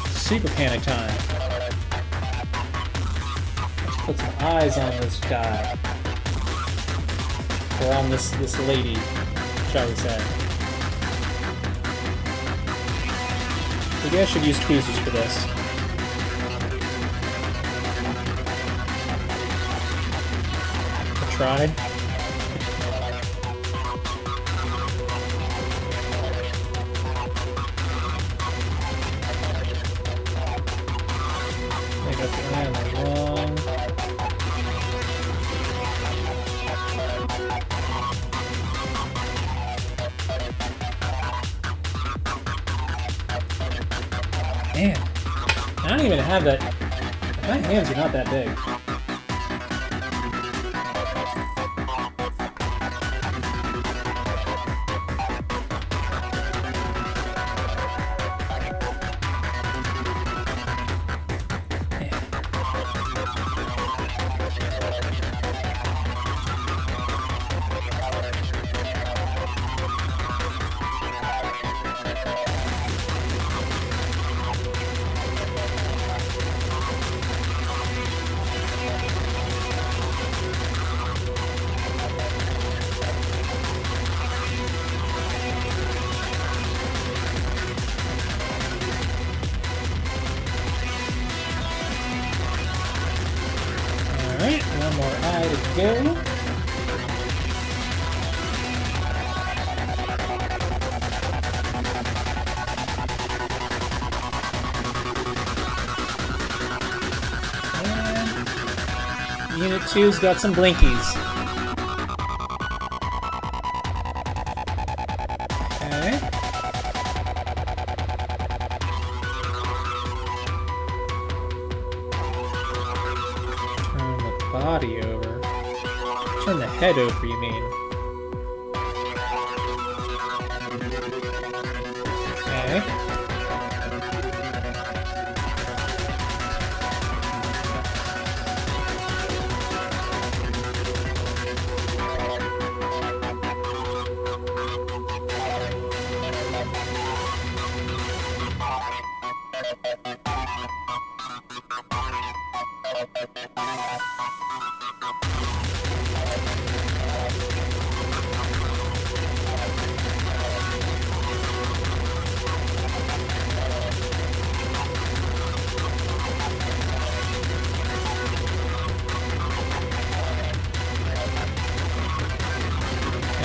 super panic time. Let's put some eyes on this guy, or on this lady, shall we say? Maybe I should use tweezers for this. Try. I got the eye on the wrong. Man, I don't even have that. My hands are not that big. Alright, one more eye to go. And Unit 2's got some blinkies. Okay. Turn the Turn the head over, you mean? Okay.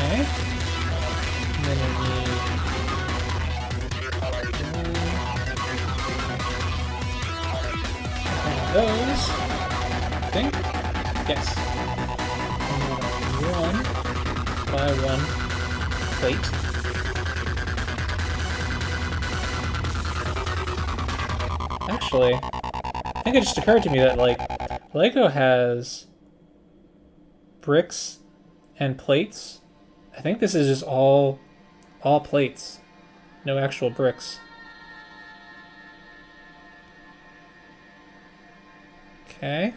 Okay. And then we need one of those. I think. Yes. And one by one plate. Actually, I think it just occurred to me that like Lego has bricks and plates. I think this is just all plates. No actual bricks. Okay.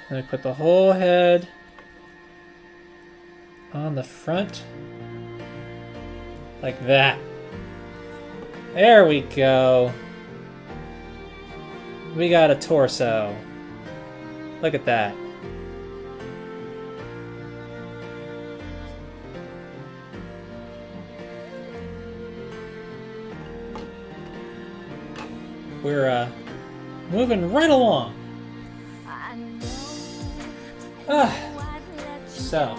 And I put the whole head on the front. Like that. There we go. We got a torso. Look at that. We're moving right along. So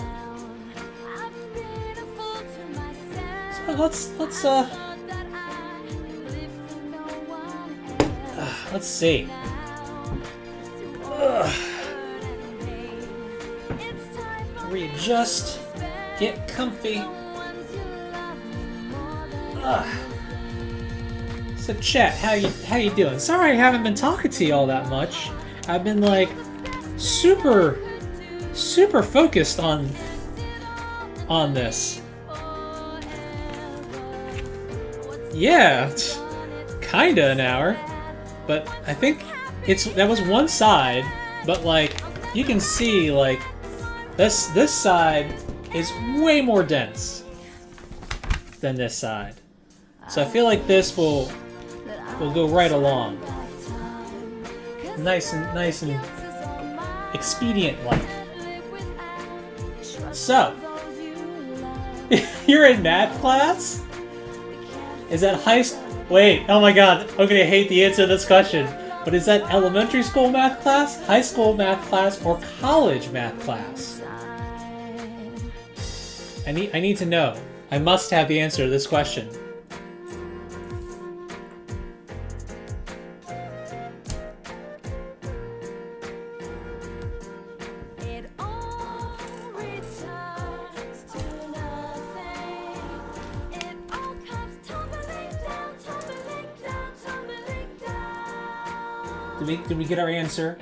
let's see. Readjust, get comfy. So chat, how you doing? Sorry I haven't been talking to you all that much. I've been like super focused on this. Yeah, kinda an hour, but I think that was one side, but like you can see like this side is way more dense than this side. So I feel like this will go right along. Nice and expedient like. So you're in math class? Is that high school? Wait, oh my god, I'm gonna hate the answer to this question. But is that elementary school math class, high school math class, or college math class? I need to know. I must have the answer to this question. Did we get our answer?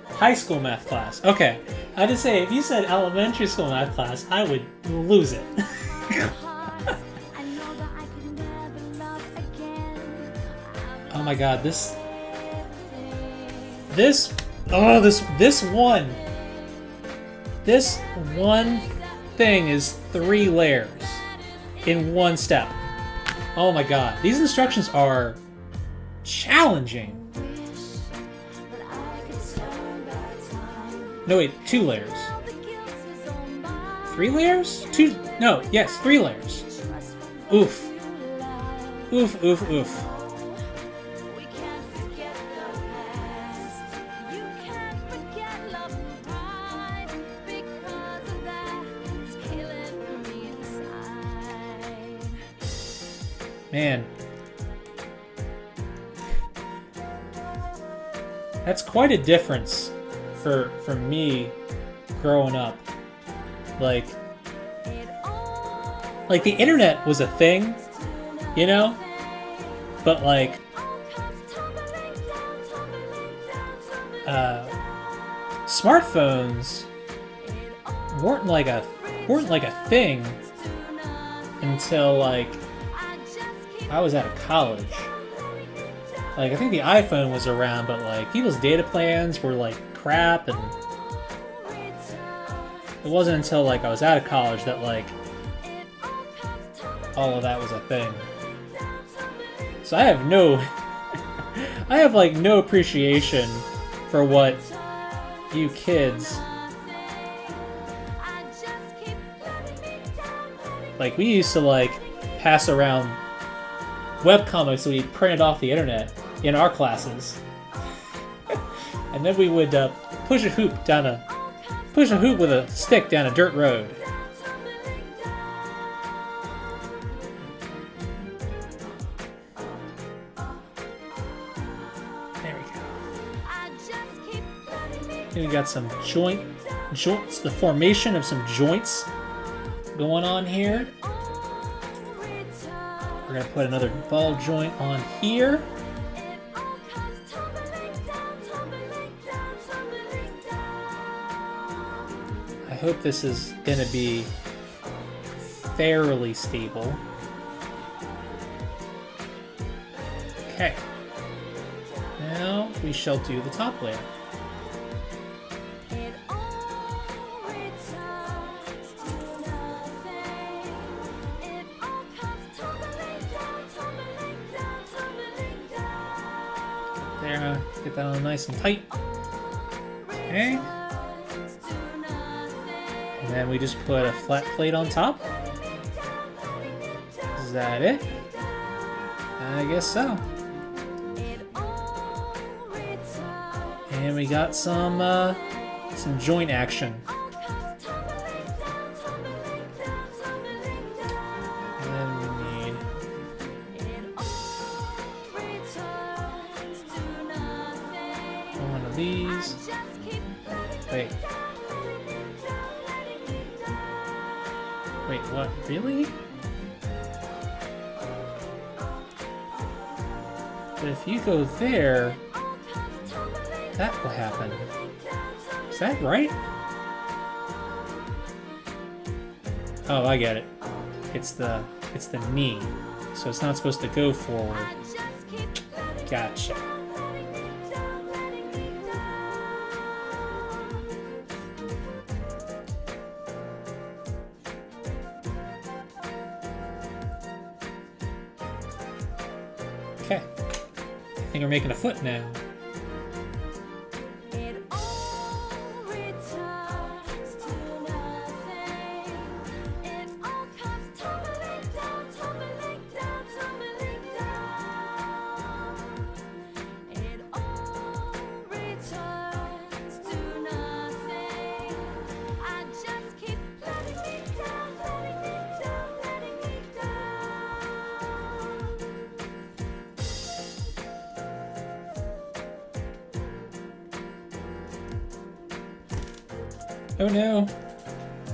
High school math class. Okay. I just say, if you said elementary school math class, I would lose it. Oh my god, this one thing is 3 layers in one step. Oh my god, these instructions are challenging. No wait, 2 layers. 3 layers? 2? No, yes, 3 layers. Oof. Oof, oof, oof. Man. That's quite a difference for me growing up. Like the internet was a thing, you know? But like, smartphones weren't like a thing until like I was out of college. Like I think the iPhone was around, but like people's data plans were like crap, and it wasn't until like I was out of college that like all of that was a thing. So I have no I have like no appreciation for what you kids like. We used to like pass around webcomics that we printed off the internet in our classes, and then we would push a hoop with a stick down a dirt road. There we go. Here we got some joints, the formation of some joints going on here. We're gonna put another ball joint on here. I hope this is gonna be fairly stable. Okay. Now we shall do the top layer. There, get that on nice and tight. Okay. And then we just put a flat plate on top. Is that it? I guess so. And we got some joint action. And we need one of these. Wait, what? Really? But if you go there, that will happen. Is that right? Oh, I get it. It's the knee. So it's not supposed to go forward. Gotcha. Okay. I think we're making a foot now. Oh no!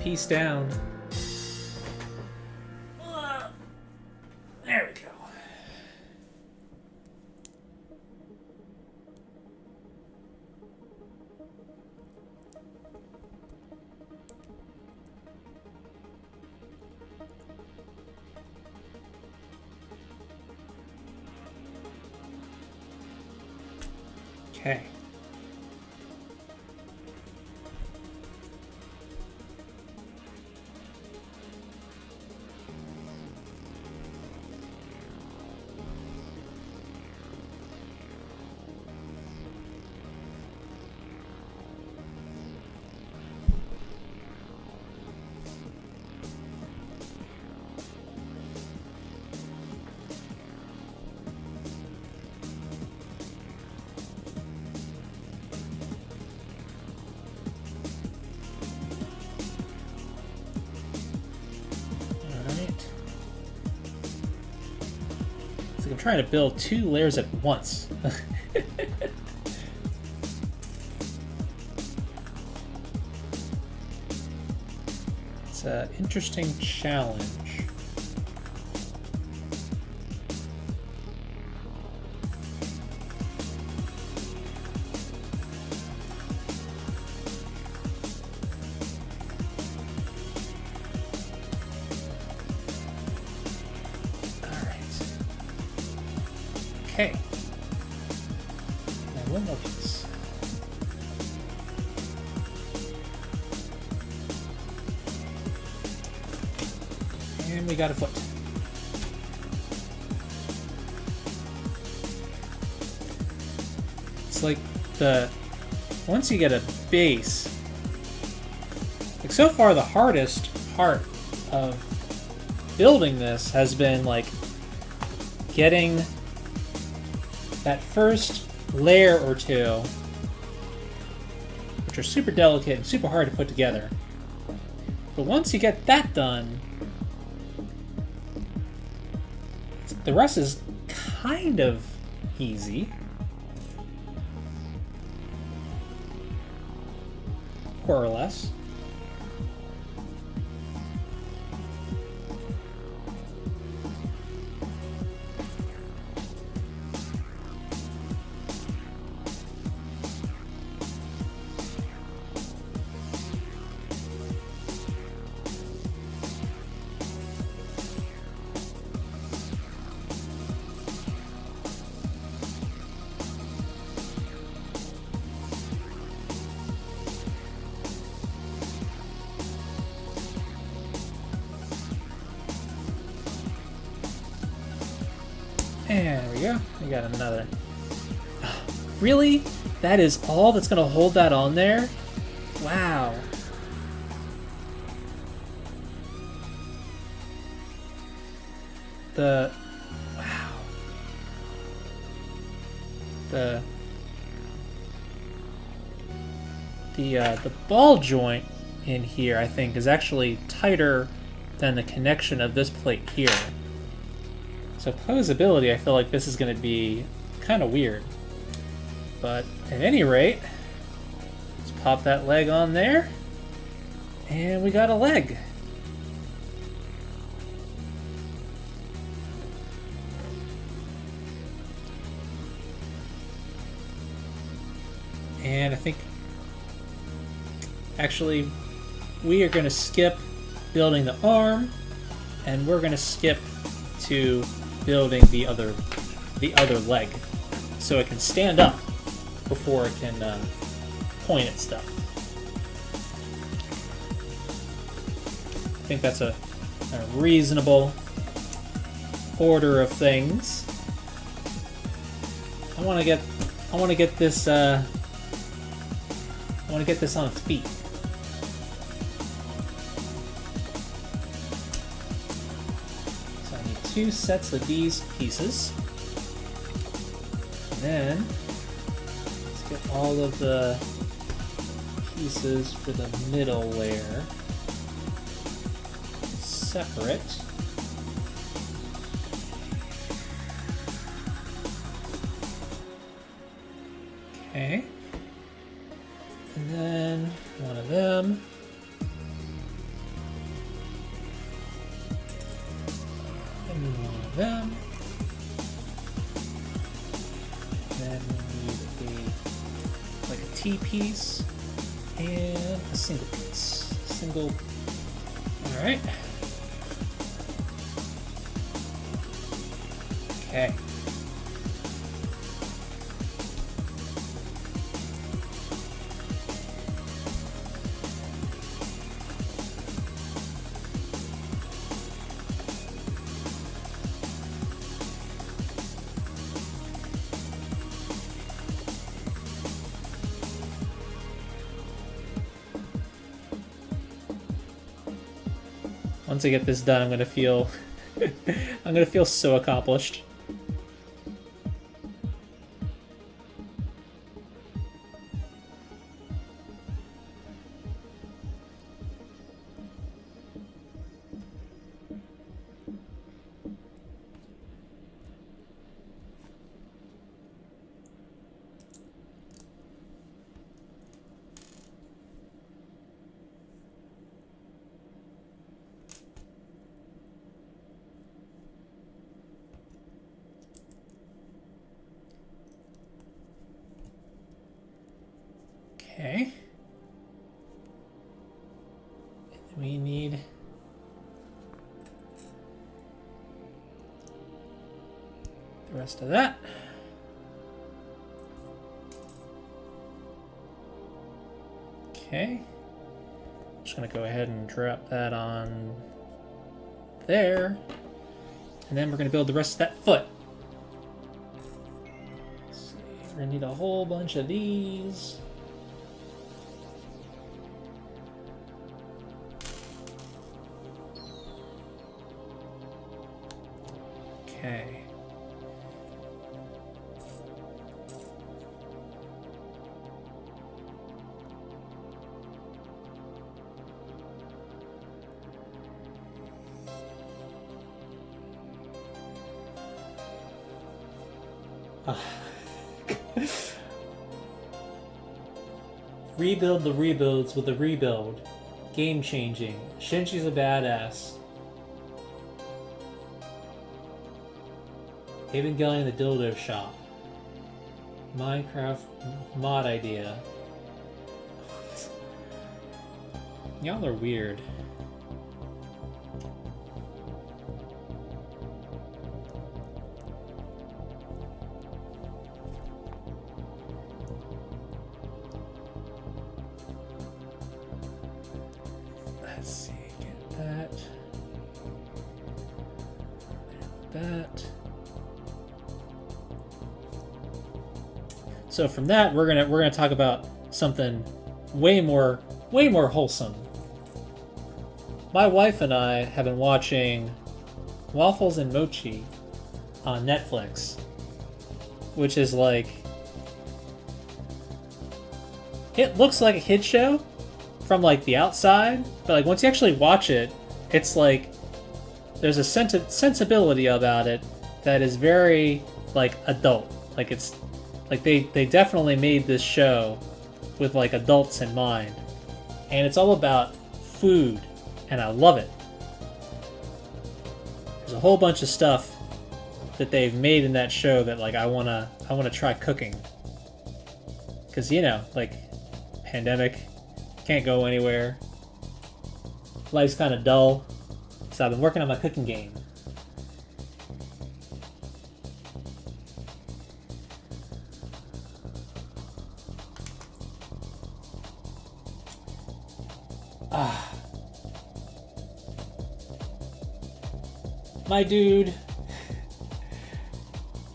Piece down. There we go. Okay. I'm trying to build 2 layers at once. It's an interesting challenge. Okay. And one more piece. And we got a foot. It's like once you get a base, like so far the hardest part of building this has been like getting that first layer or two, which are super delicate and super hard to put together. But once you get that done, the rest is kind of easy. More or less. And there we go. We got another. Really? That is all that's going to hold that on there? Wow. Wow. The ball joint in here, I think, is actually tighter than the connection of this plate here. So posability, I feel like this is going to be kind of weird. But at any rate, let's pop that leg on there. And we got a leg. And I think, actually, we are going to skip building the arm, and we're going to skip to building the other leg, so it can stand up before it can point at stuff. I think that's a reasonable order of things. I want to get this on its feet. So I need 2 sets of these pieces. And then let's get all of the pieces for the middle layer separate. Okay. And then one of them. And one of them. Then we need like a T-piece and a single piece. Alright. Okay. Once I get this done, I'm gonna feel so accomplished. Okay. And we need the rest of that. Okay. Just gonna go ahead and drop that on there. And then we're gonna build the rest of that foot. Let's see. We're gonna need a whole bunch of these. Okay. Rebuild the rebuilds with a rebuild. Game changing. Shinji's a badass. Evangelion the dildo shop. Minecraft mod idea. Y'all are weird. Let's see, get that. That. So from that, we're gonna talk about something way more wholesome. My wife and I have been watching Waffles and Mochi on Netflix, which is like, it looks like a kid show from like the outside, but like once you actually watch it, it's like there's a sensibility about it that is very like adult. Like it's like they definitely made this show with like adults in mind, and it's all about food, and I love it. There's a whole bunch of stuff that they've made in that show that like I wanna try cooking, because you know, like, pandemic, can't go anywhere, life's kind of dull, so I've been working on my cooking game. My dude.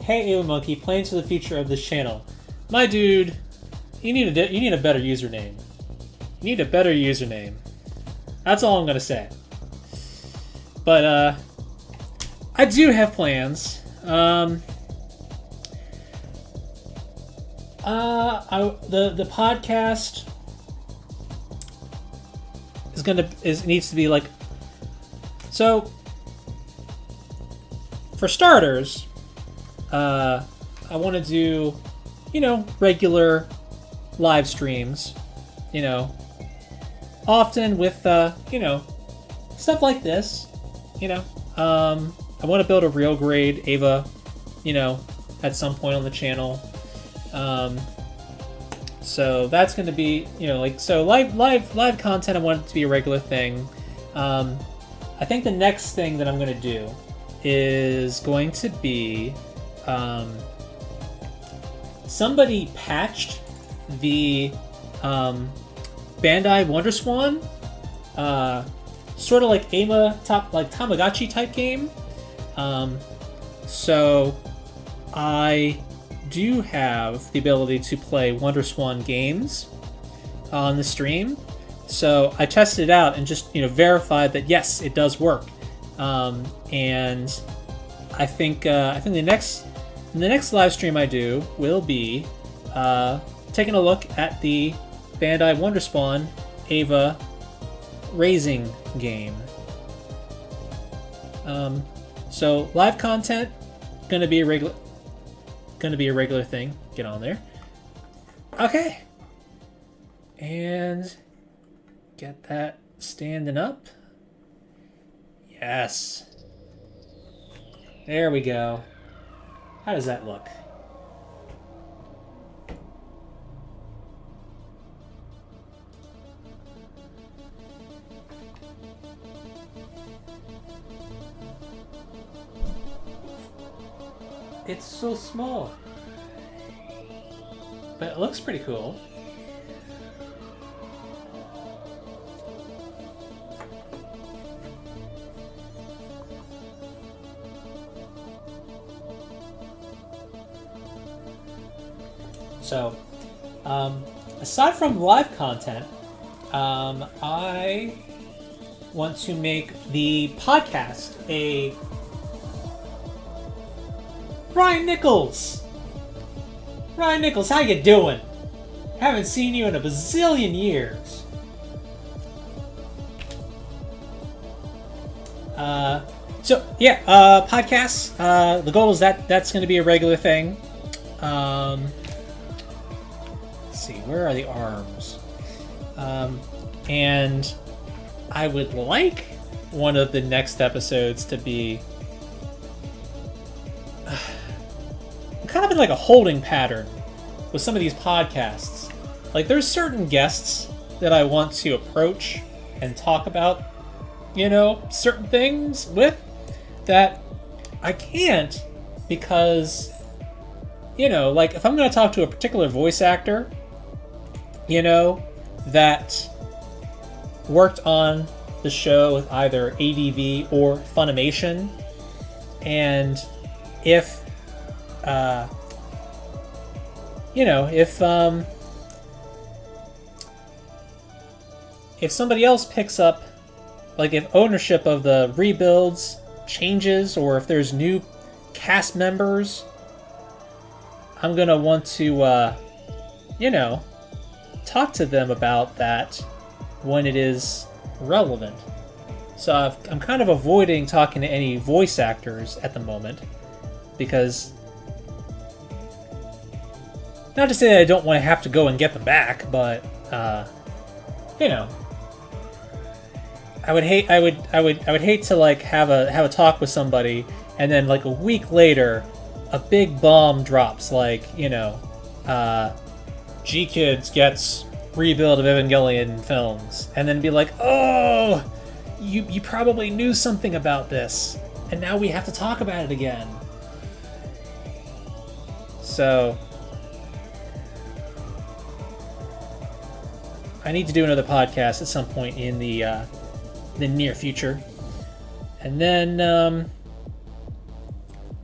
Hey, Ava Monkey, plans for the future of this channel. My dude, you need a better username. You need a better username. That's all I'm gonna say. But I do have plans. The podcast needs to be like, so. For starters, I want to do, you know, regular live streams, you know, often with, you know, stuff like this, you know. I want to build a real grade Ava, you know, at some point on the channel. So that's going to be, you know, like, so live content, I want it to be a regular thing. I think the next thing that I'm going to do is going to be, somebody patched the Bandai WonderSwan, sort of like Tamagotchi type game. So I do have the ability to play WonderSwan games on the stream. So I tested it out and just, you know, verified that yes, it does work. And I think the next live stream I do will be taking a look at the Bandai WonderSwan Ava raising game. So live content gonna be a regular thing. Get on there. Okay. And get that standing up. Yes. There we go. How does that look? It's so small. But it looks pretty cool. So, aside from live content, I want to make the podcast a Ryan Nichols. Ryan Nichols, how you doing? Haven't seen you in a bazillion years. Podcasts. The goal is that's going to be a regular thing. Let's see, where are the arms? And I would like one of the next episodes to be kind of in like a holding pattern with some of these podcasts. Like, there's certain guests that I want to approach and talk about, certain things with that I can't because, like if I'm going to talk to a particular voice actor, that worked on the show with either ADV or Funimation, and if if somebody else picks up, like if ownership of the rebuilds changes or if there's new cast members, I'm gonna want to talk to them about that when it is relevant. So I'm kind of avoiding talking to any voice actors at the moment because, not to say that I don't want to have to go and get them back, but I would hate to like have a talk with somebody and then like a week later a big bomb drops, like G-Kids gets rebuild of Evangelion films, and then be like, oh, you probably knew something about this and now we have to talk about it again. So I need to do another podcast at some point in the near future, and then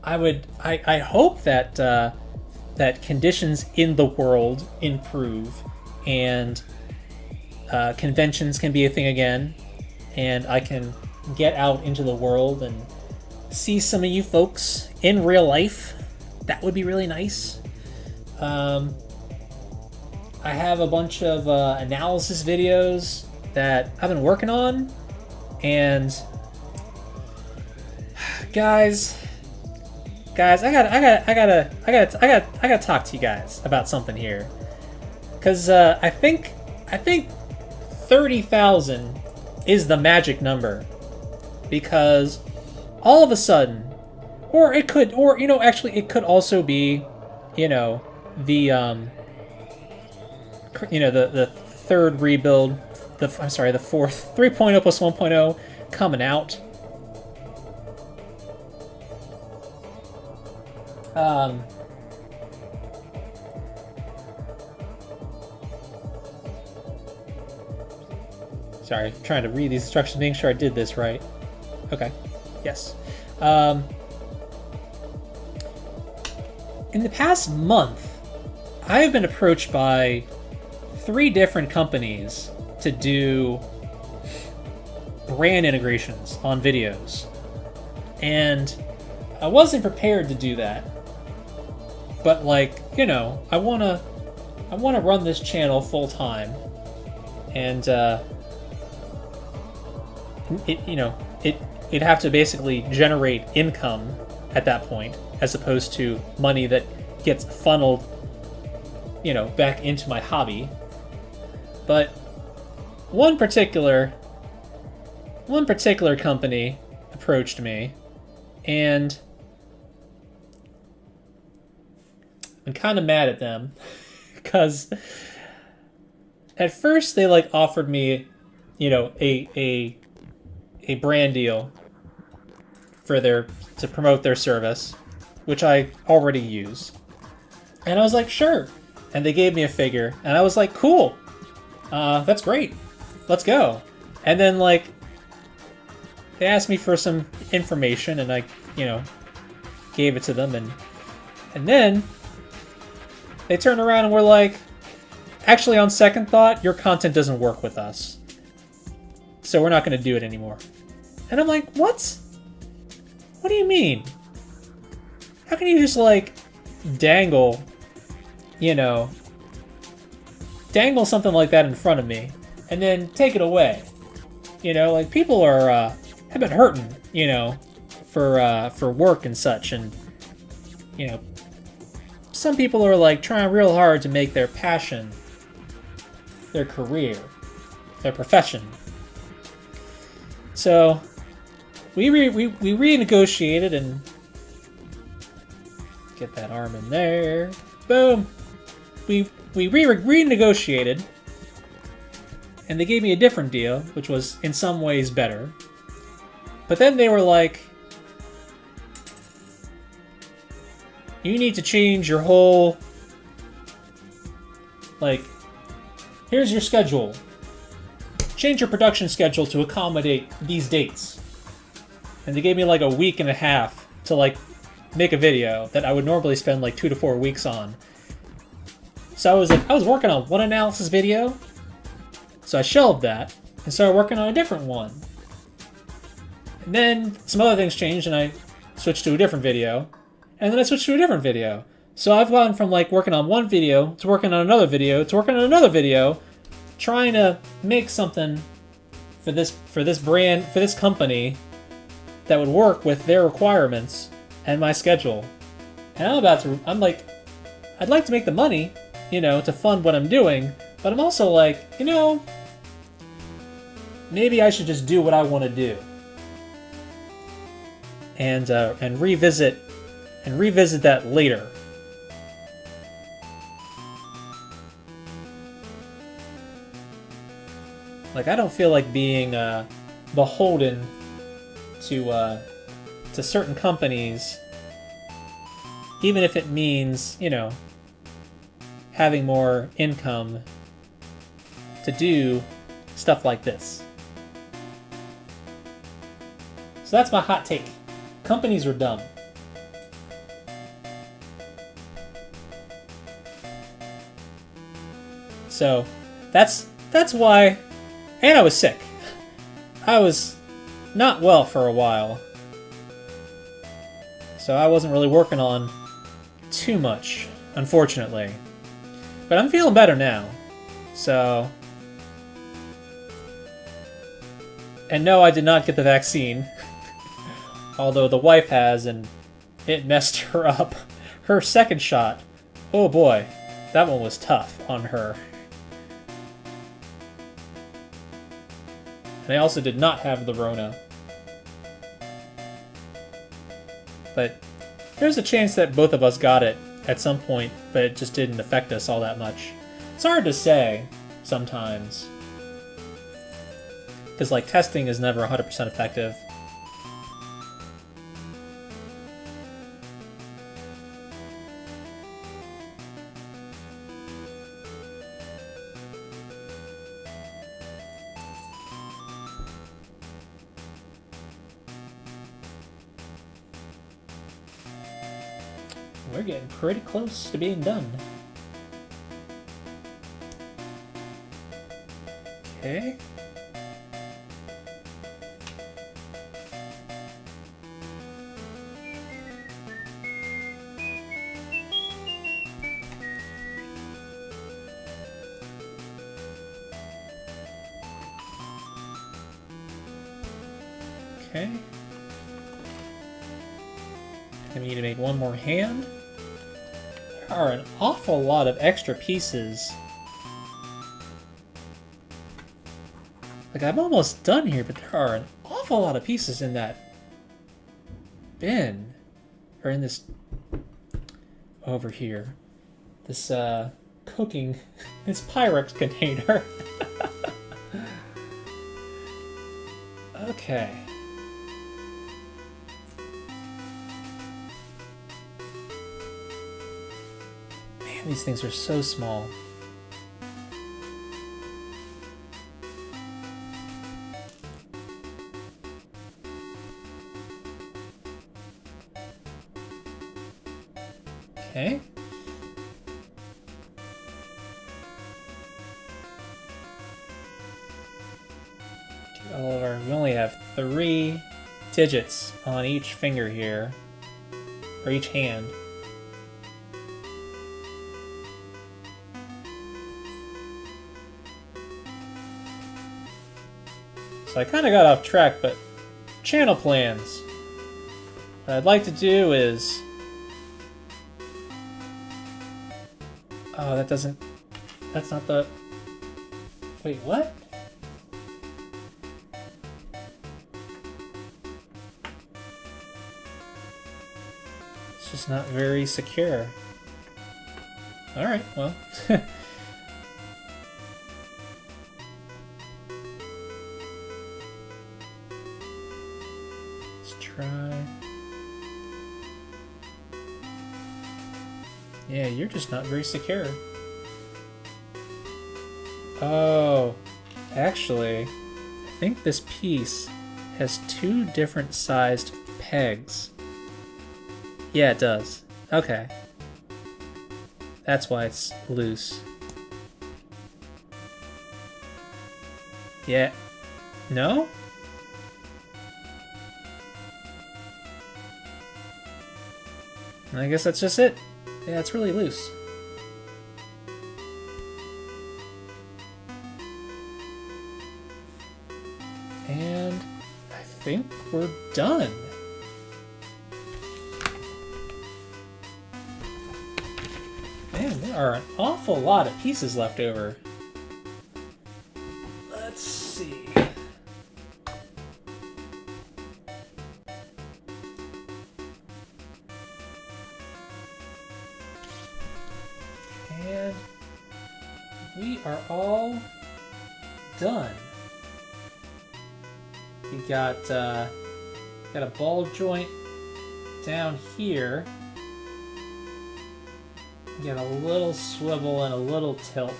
I hope that that conditions in the world improve and conventions can be a thing again, and I can get out into the world and see some of you folks in real life. That would be really nice. I have a bunch of analysis videos that I've been working on, and guys, I gotta talk to you guys about something here, because I think 30,000 is the magic number, because all of a sudden, or it could also be, the third rebuild, the fourth 3.0 plus 1.0 coming out. Sorry, I'm trying to read these instructions, making sure I did this right. Okay, yes. In the past month, I have been approached by 3 different companies to do brand integrations on videos, and I wasn't prepared to do that. But I wanna run this channel full time, and it'd have to basically generate income at that point, as opposed to money that gets funneled, back into my hobby. But one particular company approached me, and I'm kind of mad at them because at first they offered me, a brand deal to promote their service, which I already use. And I was like, sure. And they gave me a figure, and I was like, cool. That's great. Let's go. And then they asked me for some information, and I, gave it to them, and then They turned around and were like, actually, on second thought, your content doesn't work with us. So we're not going to do it anymore. And I'm like, what? What do you mean? How can you just, like, dangle, you know, dangle something like that in front of me and then take it away? You know, like, people are, have been hurting, you know, for work and such, and, you know, some people are, like, trying real hard to make their passion their career, their profession. So we renegotiated and get that arm in there. Boom. We renegotiated, and they gave me a different deal, which was in some ways better. But then they were like, you need to change your whole, like, here's your schedule. Change your production schedule to accommodate these dates. And they gave me like a week and a half to like make a video that I would normally spend like 2 to 4 weeks on. So I was working on one analysis video. So I shelved that and started working on a different one. And then some other things changed and I switched to a different video. And then I switched to a different video. So I've gone from like working on one video to working on another video to working on another video, trying to make something for this brand, for this company that would work with their requirements and my schedule. And I'm like, I'd like to make the money, you know, to fund what I'm doing, but I'm also like, you know, maybe I should just do what I want to do. And revisit that later. Like, I don't feel like being beholden to certain companies, even if it means, you know, having more income to do stuff like this. So that's my hot take. Companies are dumb. So that's why. And I was sick. I was not well for a while. So I wasn't really working on too much, unfortunately. But I'm feeling better now. So. And no, I did not get the vaccine. Although the wife has, and it messed her up. Her second shot. Oh boy, that one was tough on her. And I also did not have the Rona. But there's a chance that both of us got it at some point, but it just didn't affect us all that much. It's hard to say sometimes. Because, like, testing is never 100% effective. We're getting pretty close to being done. Okay. Okay. I need to make one more hand. There are an awful lot of extra pieces. Like, I'm almost done here, but there are an awful lot of pieces in that bin. Or in this... over here. This, cooking... this Pyrex container. Okay. Man, these things are so small. Okay. We only have 3 digits on each finger here, or each hand. So I kind of got off track, but channel plans. What I'd like to do is... Oh, that doesn't... That's not the... Wait, what? It's just not very secure. Alright, well... Try. Yeah, you're just not very secure. Oh, actually, I think this piece has 2 different sized pegs. Yeah, it does. Okay. That's why it's loose. Yeah. No? I guess that's just it. Yeah, it's really loose. And I think we're done. Man, there are an awful lot of pieces left over. Let's see. And we are all done. We got a ball joint down here. We got a little swivel and a little tilt,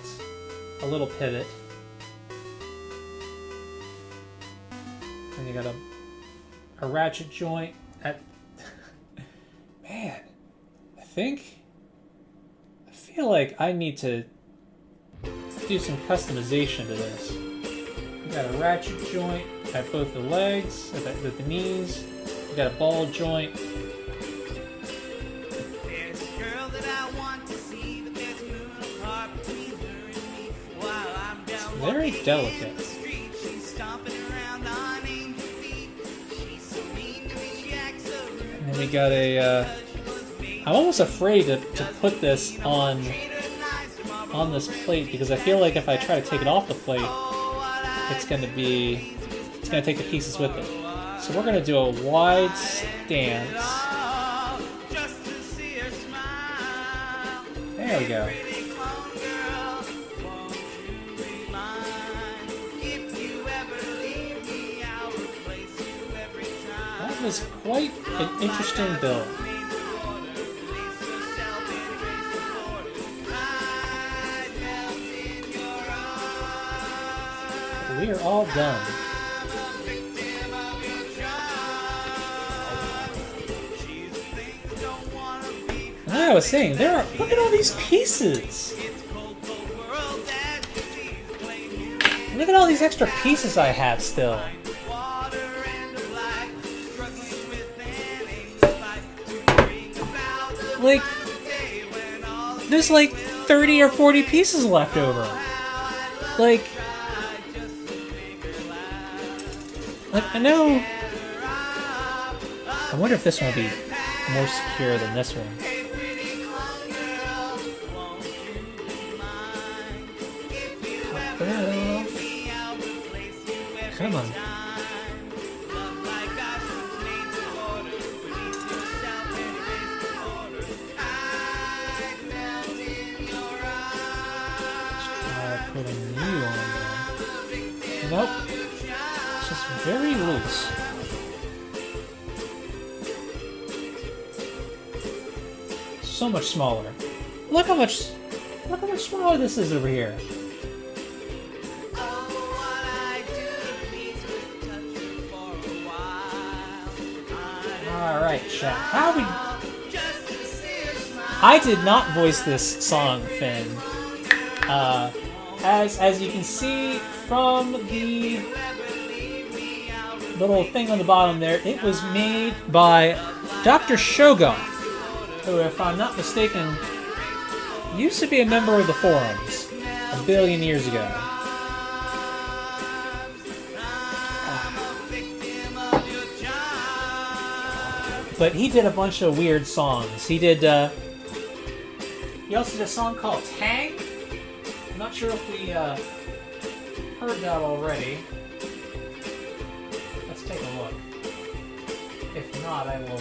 a little pivot. And you got a ratchet joint at... Man, I feel like I need to do some customization to this. We got a ratchet joint at both the legs, at the knees. We got a ball joint. It's very delicate. And then we got a... I'm almost afraid to put this on this plate because I feel like if I try to take it off the plate, it's gonna take the pieces with it. So we're gonna do a wide stance. There we go. That was quite an interesting build. We are all done. And like I was saying, look at all these pieces! Look at all these extra pieces I have still. Like, there's like 30 or 40 pieces left over. Like, I know... I wonder if this one will be more secure than this one. Pop that off. Come on. Let's try putting you on there. Nope. It's just very loose. So much smaller. Look how much smaller this is over here. Alright, chat. How we... I did not voice this song, Finn. As you can see from the little thing on the bottom there, it was made by Dr. Shogoff, who, if I'm not mistaken, used to be a member of the forums a billion years ago. But he did a bunch of weird songs. He also did a song called Tang. I'm not sure if we heard that already. Let's take a look. If not, I will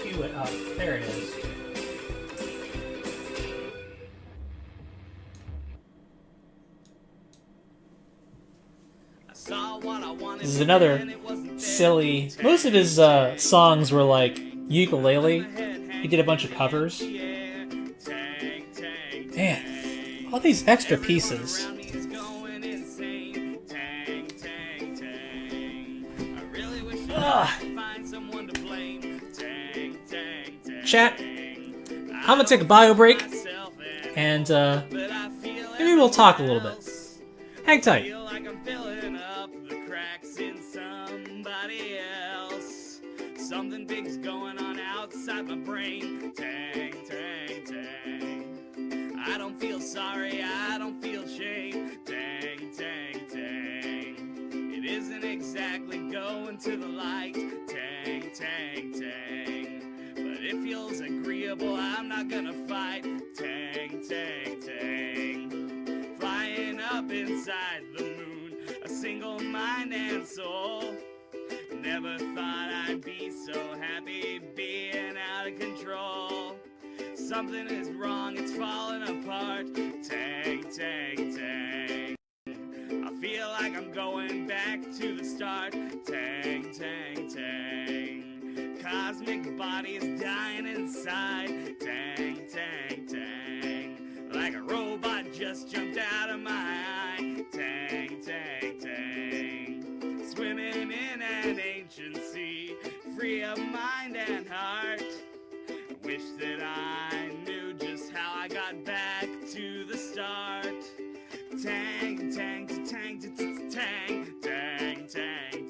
cue it up. There it is. This is another silly... Most of his songs were like ukulele. He did a bunch of covers. Man, all these extra pieces. Ugh. Chat, I'm gonna take a bio break, and maybe we'll talk a little bit. Hang tight. Something big's going on outside my brain. Tang, tang, tang. I don't feel sorry, I don't feel shame. Tang, tang, tang. It isn't exactly going to the light. Tang, tang, tang. But it feels agreeable, I'm not gonna fight. Tang, tang, tang. Flying up inside the moon, a single mind and soul. Never thought I'd be so happy being out of control. Something is wrong, it's falling apart. Tang, tang, tang. I feel like I'm going back to the start. Tang, tang, tang. Cosmic body is dying inside. Tang, tang, tang. Like a robot just jumped out of my eye. Tang, tang, tang. Swimming in an ancient sea, free of mind and heart. I wish that I knew just how I got back to the start. Tang, tang, tang, tang, tang, tang, tang, tang.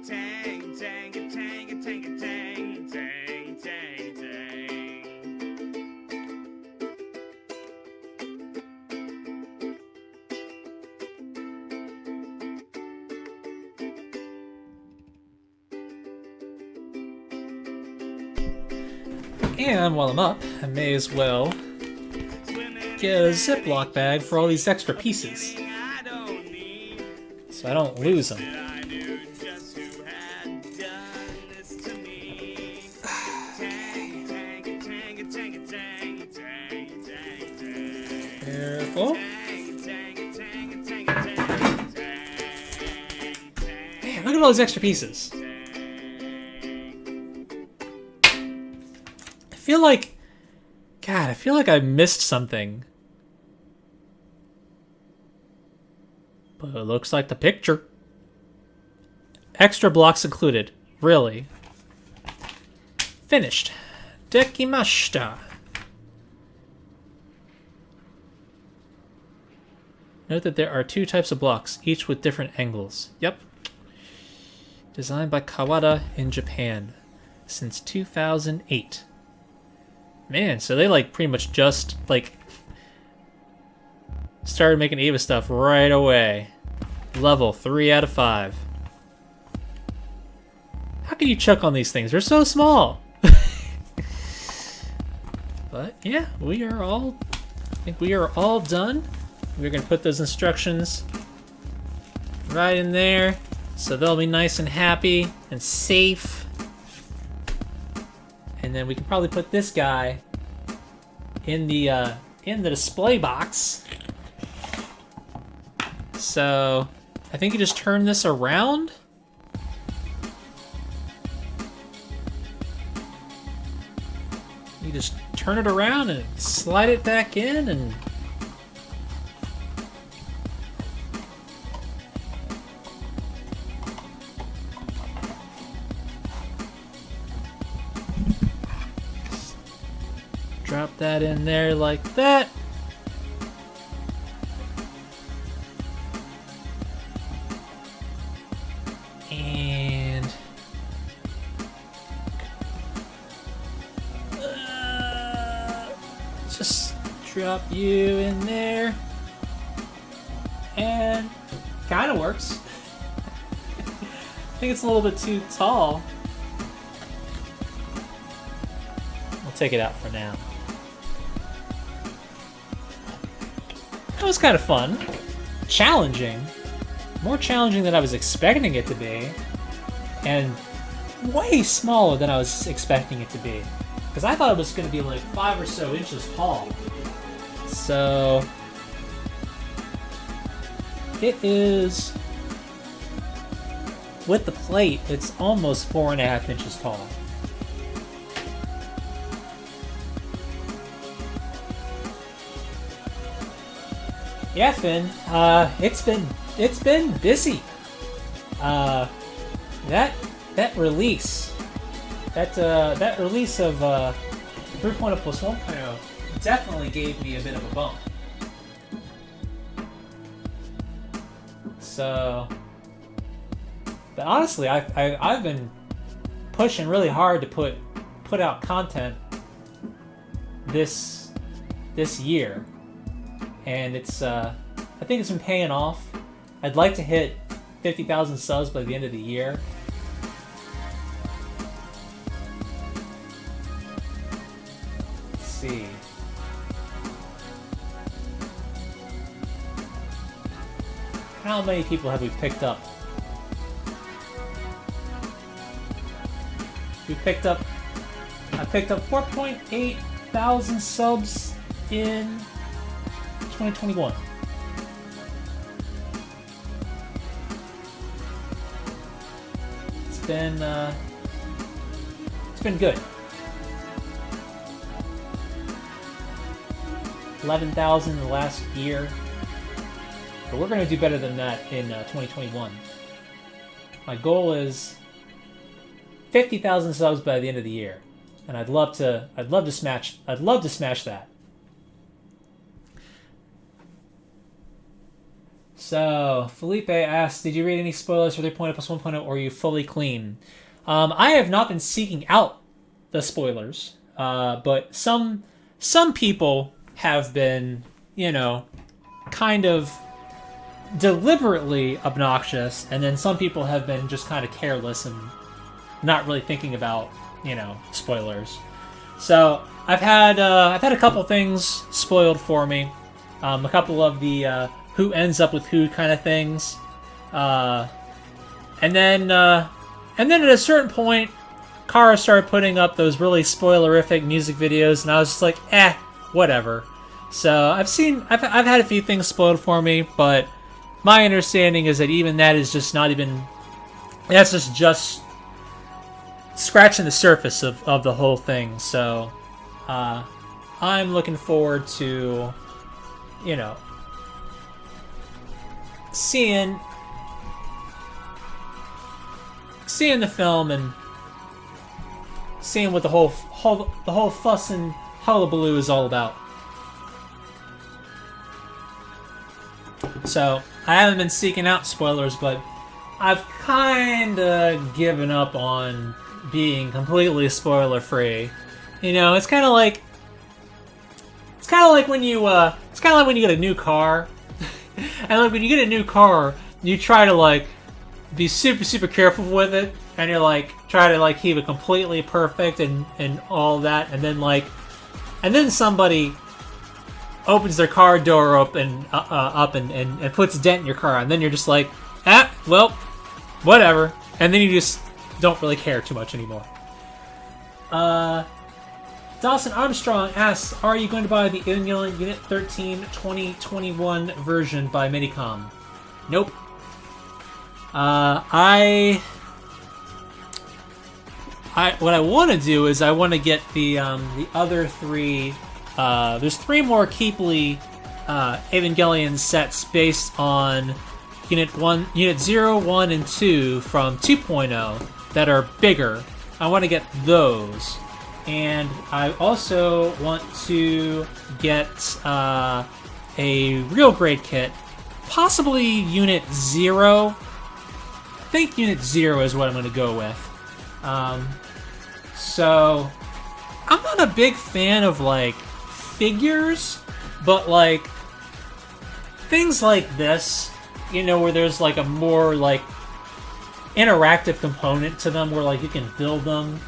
Tang, tang, tang, tang, tang, tang, tang, tang. And while I'm up, I may as well get a Ziploc bag for all these extra pieces, so I don't lose them. Careful. Man, look at all those extra pieces. I feel like I missed something. But it looks like the picture. Extra blocks included. Really. Finished. Dekimashita. Note that there are 2 types of blocks, each with different angles. Yep. Designed by Kawada in Japan since 2008. Man, so they like pretty much just like started making Eva stuff right away. Level 3 out of 5. How can you chuck on these things? They're so small. But yeah, I think we are all done. We're gonna put those instructions right in there so they'll be nice and happy and safe. And then we can probably put this guy in the display box. So I think you just turn this around. You just turn it around and slide it back in and drop that in there like that. Just drop you in there. And kind of works. I think it's a little bit too tall. We'll take it out for now. That was kind of fun. Challenging. More challenging than I was expecting it to be. And way smaller than I was expecting it to be. Because I thought it was going to be like 5 or so inches tall. So it is, with the plate, it's almost 4.5 inches tall. Yeah, Finn, it's been busy. That release of 3.0 plus 1.0 definitely gave me a bit of a bump. So, but honestly, I've been pushing really hard to put out content this year, and it's I think it's been paying off. I'd like to hit 50,000 subs by the end of the year. Let's see. How many people have we picked up? I picked up 4.8 thousand subs in 2021. It's been good. 11,000 in the last year. But we're going to do better than that in 2021. My goal is 50,000 subs by the end of the year, and I'd love to smash that. So Felipe asked, "Did you read any spoilers for 3.0 plus 1.0, or are you fully clean?" I have not been seeking out the spoilers, but some people have been, kind of deliberately obnoxious, and then some people have been just kind of careless and not really thinking about, spoilers. So I've had a couple things spoiled for me, a couple of the who ends up with who kind of things, and then at a certain point, Kara started putting up those really spoilerific music videos, and I was just like, whatever. So I've had a few things spoiled for me, but my understanding is that even that is just not even... That's just scratching the surface of the whole thing. So I'm looking forward to, seeing the film and seeing what the whole fuss and hullabaloo is all about. So I haven't been seeking out spoilers, but I've kind of given up on being completely spoiler free. It's kind of like when you get a new car, and like when you get a new car, you try to be super careful with it, and you're try to keep it completely perfect and all that, and then somebody opens their car door up and puts a dent in your car, and then you're just like, well, whatever, and then you just don't really care too much anymore. Dawson Armstrong asks, "Are you going to buy the Evangelion Unit-13 2021 version by Medicom?" Nope. What I want to do is I want to get the other three. There's 3 more Keeply Evangelion sets based on Unit 0, 1, and 2 from 2.0 that are bigger. I want to get those. And I also want to get a real grade kit, possibly Unit 0. I think Unit 0 is what I'm going to go with. So I'm not a big fan of like figures, but like things like this, you know, where there's like a more like interactive component to them, where like you can build them,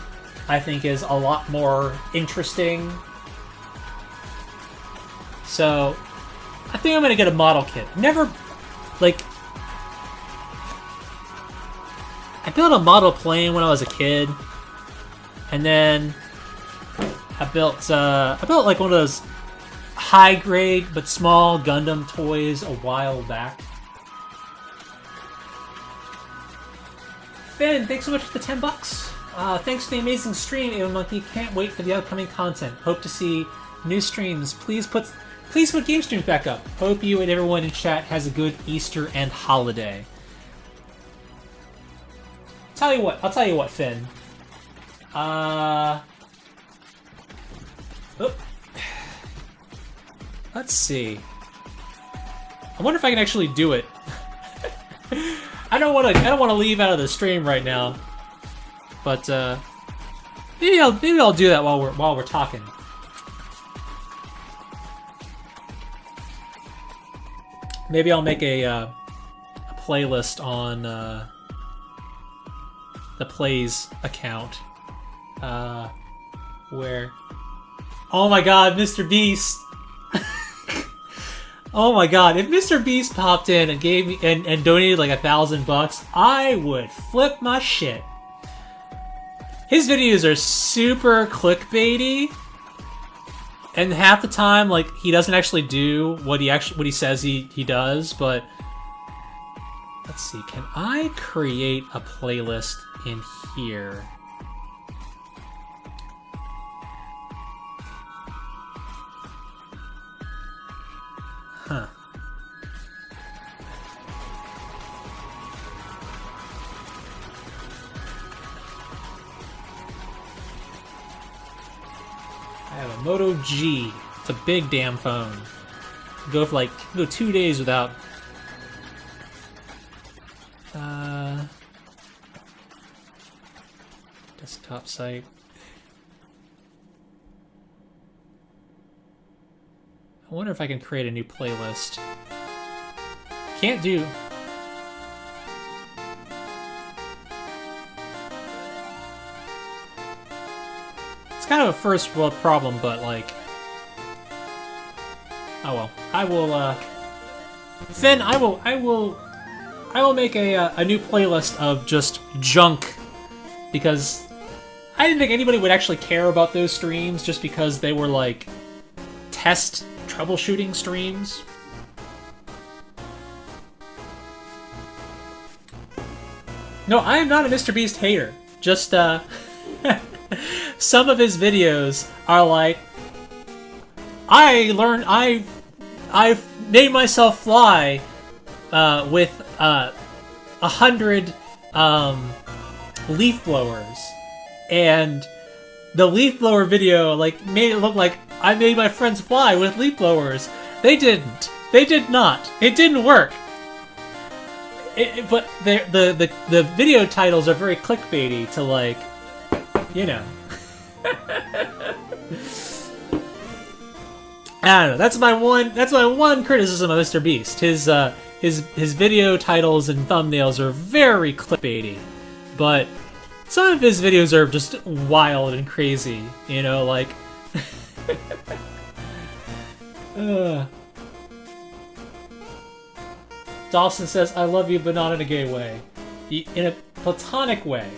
I think is a lot more interesting. So I think I'm gonna get a model kit. Never, like, I built a model plane when I was a kid, and then I built like one of those high grade but small Gundam toys a while back. Finn, thanks so much for the $10. Thanks for the amazing stream, Ava Monkey. Can't wait for the upcoming content. Hope to see new streams. Please put game streams back up. Hope you and everyone in chat has a good Easter and holiday. I'll tell you what, Finn. Let's see. I wonder if I can actually do it. I don't want to leave out of the stream right now. But maybe I'll do that while we're talking. Maybe I'll make a playlist on the Plays account, where, oh my god, Mr. Beast! Oh my god, if Mr. Beast popped in and gave me and donated like $1,000, I would flip my shit. His videos are super clickbaity, and half the time, like, he doesn't actually do what he says he does. But let's see, can I create a playlist in here? Huh. I have a Moto G. It's a big damn phone. Go 2 days without. Desktop site. I wonder if I can create a new playlist. Can't do. It's kind of a first world problem, but like, oh well. I will. Finn, I will make a new playlist of just junk, because I didn't think anybody would actually care about those streams, just because they were like test troubleshooting streams. No, I am not a Mr. Beast hater. Just some of his videos are like, I've made myself fly with 100 leaf blowers, and the leaf blower video like made it look like I made my friends fly with leaf blowers. They didn't. They did not. It didn't work. But the video titles are very clickbaity to, like, you know. I don't know. That's my one criticism of Mr. Beast. His video titles and thumbnails are very clickbaity, but some of his videos are just wild and crazy. You know, like. Dawson says, I love you, but not in a gay way. In a platonic way.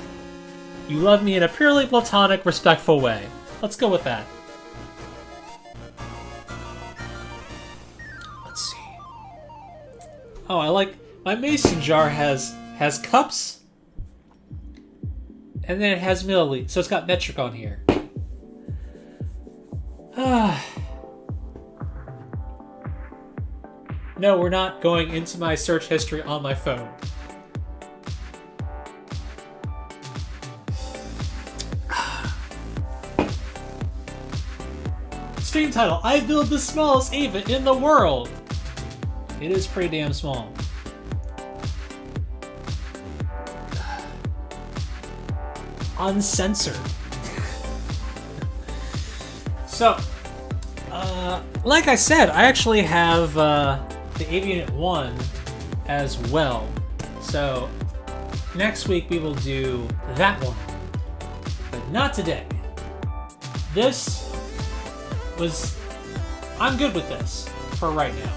You love me in a purely platonic, respectful way. Let's go with that. Let's see. Oh, I like... My mason jar has cups, and then it has milliliters, so it's got metric on here. No, we're not going into my search history on my phone. Stream title, I build the smallest Ava in the world. It is pretty damn small. Uncensored. So, like I said, I actually have the Unit-01 as well. So, next week we will do that one. But not today. This was... I'm good with this for right now.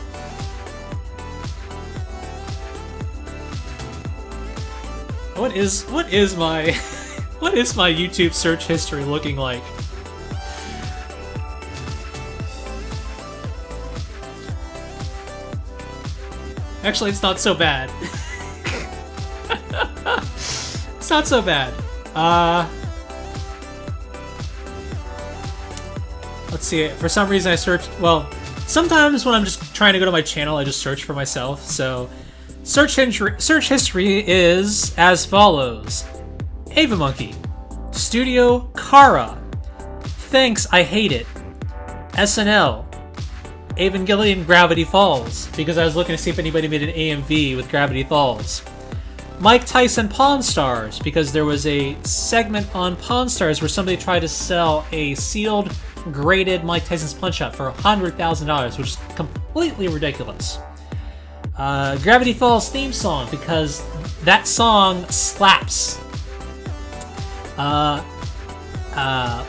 What is my what is my YouTube search history looking like? Actually, it's not so bad. It's not so bad. Let's see. For some reason, I searched. Well, sometimes when I'm just trying to go to my channel, I just search for myself. So, search history is as follows: Ava Monkey, Studio Kara, Thanks I Hate It, SNL, Evangelion Gravity Falls, because I was looking to see if anybody made an AMV with Gravity Falls. Mike Tyson Pawn Stars, because there was a segment on Pawn Stars where somebody tried to sell a sealed, graded Mike Tyson's Punch-Out for $100,000, which is completely ridiculous. Gravity Falls theme song, because that song slaps.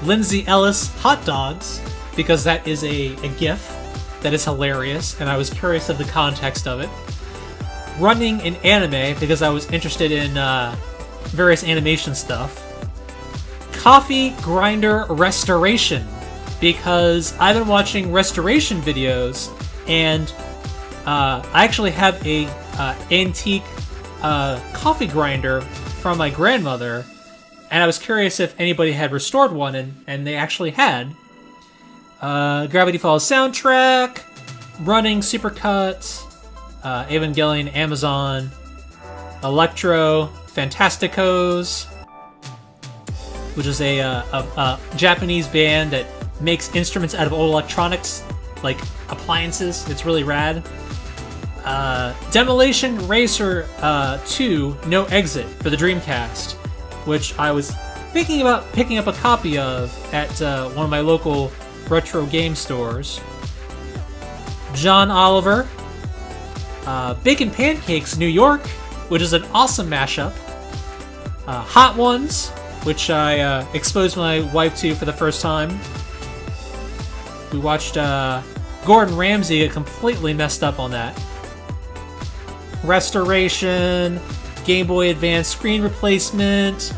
Lindsay Ellis Hot Dogs, because that is a GIF that is hilarious, and I was curious of the context of it. Running in anime, because I was interested in various animation stuff. Coffee Grinder Restoration, because I've been watching restoration videos, and I actually have a antique coffee grinder from my grandmother, and I was curious if anybody had restored one, and they actually had. Gravity Falls soundtrack, Running Supercut, Evangelion Amazon, Electro Fantasticos, which is a Japanese band that makes instruments out of old electronics, like appliances. It's really rad. Demolition Racer 2 No Exit for the Dreamcast, which I was thinking about picking up a copy of at one of my local retro game stores. John Oliver, Bacon Pancakes New York, which is an awesome mashup. Hot Ones, which I exposed my wife to for the first time. We watched Gordon Ramsay get completely messed up on that. Restoration, Game Boy Advance screen replacement,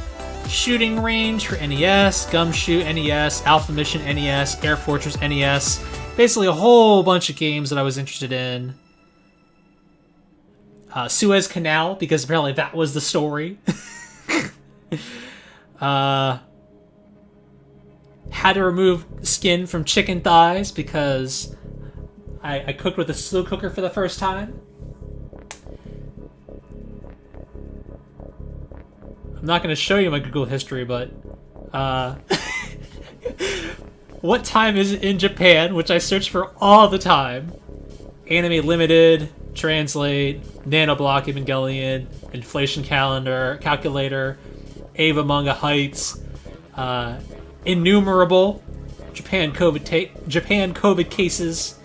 Shooting Range for NES, Gumshoe NES, Alpha Mission NES, Air Fortress NES. Basically a whole bunch of games that I was interested in. Suez Canal, because apparently that was the story. How to remove skin from chicken thighs, because I cooked with a slow cooker for the first time. I'm not going to show you my Google history, but what time is it in Japan, which I search for all the time. Anime Limited, Translate, Nanoblock Evangelion, Inflation Calculator, Ava Manga Heights, Innumerable, Japan COVID cases,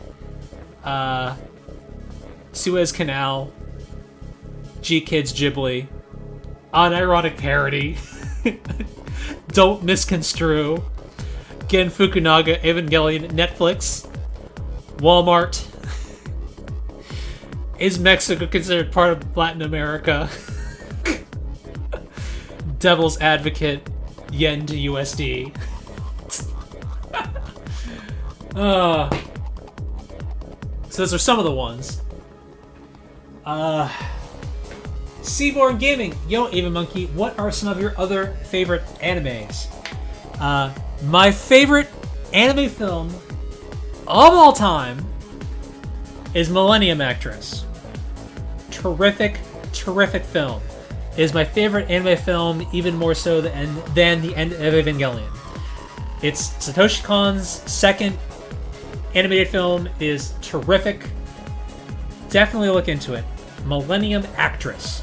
Suez Canal, G-Kids Ghibli, Unironic Parody, Don't Misconstrue, Gen Fukunaga Evangelion Netflix, Walmart. Is Mexico considered part of Latin America? Devil's Advocate, yen to USD. So those are some of the ones. Seaborn Gaming, yo, Ava Monkey, what are some of your other favorite animes? My favorite anime film of all time is Millennium Actress. Terrific, terrific film. It is my favorite anime film, even more so than the end of Evangelion. It's Satoshi Kon's second animated film. It is terrific. Definitely look into it. Millennium Actress.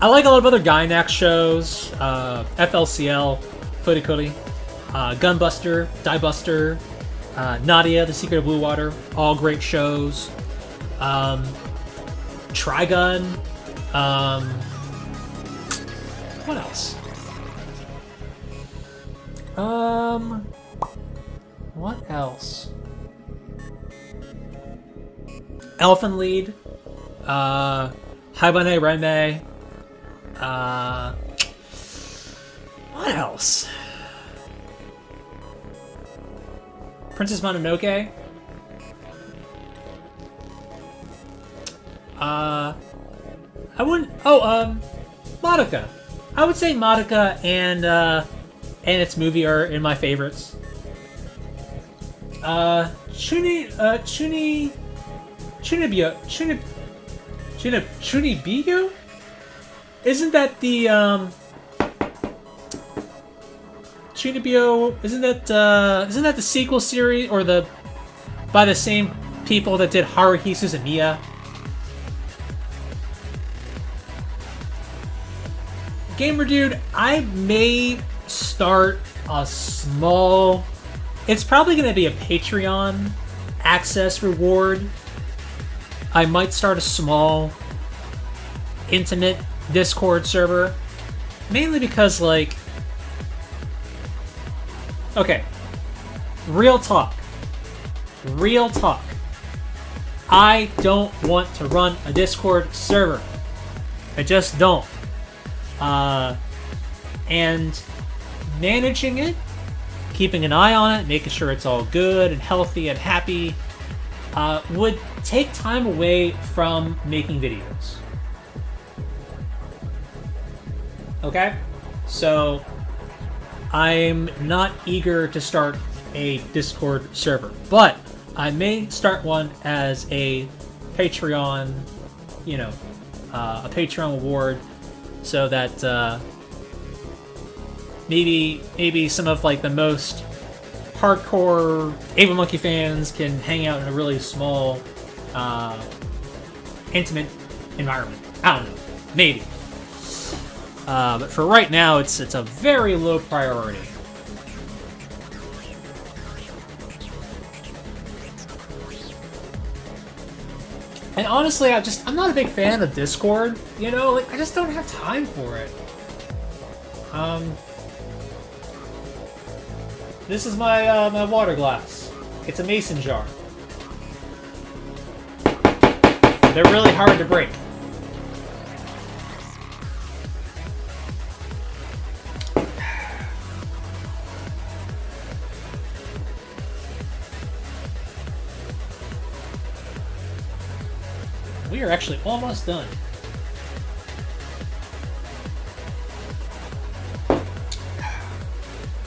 I like a lot of other Gainax shows. FLCL, Furikuri, Gunbuster, Diebuster, Nadia, The Secret of Blue Water, all great shows. Trigun. What else? What else? Elfen Lied. Haibane Renmei. What else? Princess Mononoke. I wouldn't. Oh, Madoka. I would say Madoka and its movie are in my favorites. Chunibyo? Isn't that the Chunibyo? Isn't that the sequel series or by the same people that did Haruhi Suzumiya? Gamer Dude, I may start a small... It's probably going to be a Patreon access reward. I might start a small, intimate Discord server. Mainly because, like... Okay. Real talk. Real talk. I don't want to run a Discord server. I just don't. And managing it, keeping an eye on it, making sure it's all good and healthy and happy, would take time away from making videos. Okay? So, I'm not eager to start a Discord server, but I may start one as a Patreon, a Patreon reward, so that maybe some of like the most hardcore Ava Monkey fans can hang out in a really small, intimate environment. I don't know, maybe. But for right now, it's a very low priority. And honestly, I'm not a big fan of Discord. I just don't have time for it. This is my my water glass. It's a mason jar. They're really hard to break. We are actually almost done.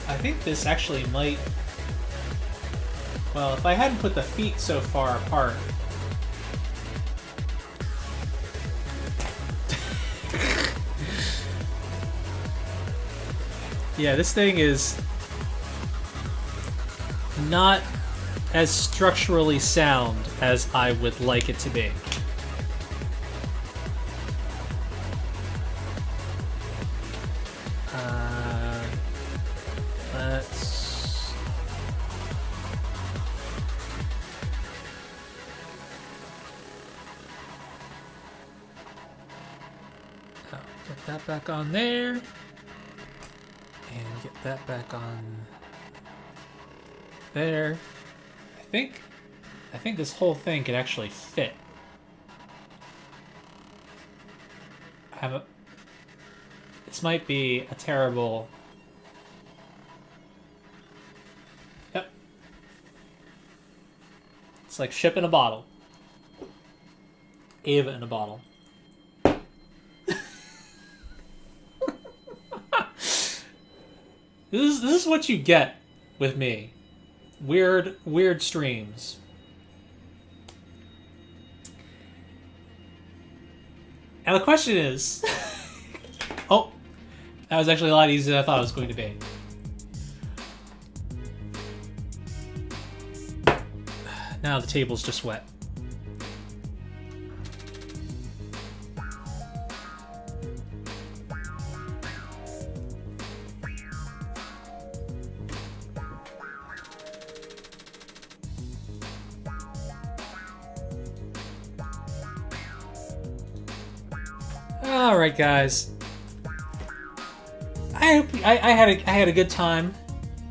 I think this actually might... Well, if I hadn't put the feet so far apart... Yeah, this thing is not as structurally sound as I would like it to be. Get that back on there, and get that back on there. I think this whole thing could actually fit. This might be a terrible... Yep. It's like ship in a bottle. Ava in a bottle. This is what you get with me. Weird streams. Now the question is... Oh, that was actually a lot easier than I thought it was going to be. Now the table's just wet. All right, guys. I hope I had a good time,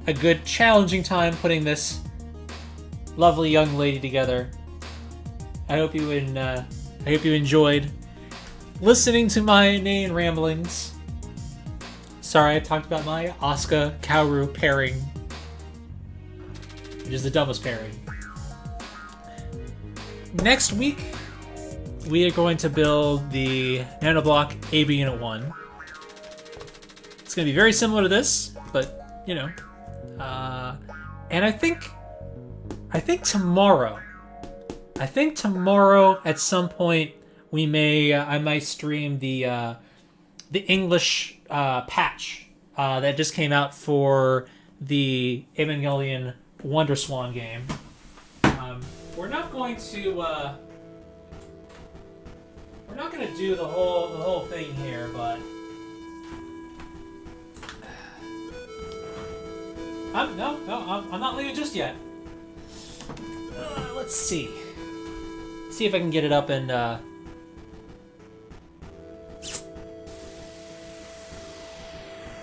a good challenging time putting this lovely young lady together. I hope you enjoyed listening to my inane ramblings. Sorry, I talked about my Asuka Kaoru pairing, which is the dumbest pairing. Next week, we are going to build the Nanoblock AB Unit 1. It's going to be very similar to this, but, you know. And I think tomorrow at some point I might stream the English patch that just came out for the Evangelion WonderSwan game. We're not going to do the whole thing here, but I'm not leaving just yet. Let's see if I can get it up and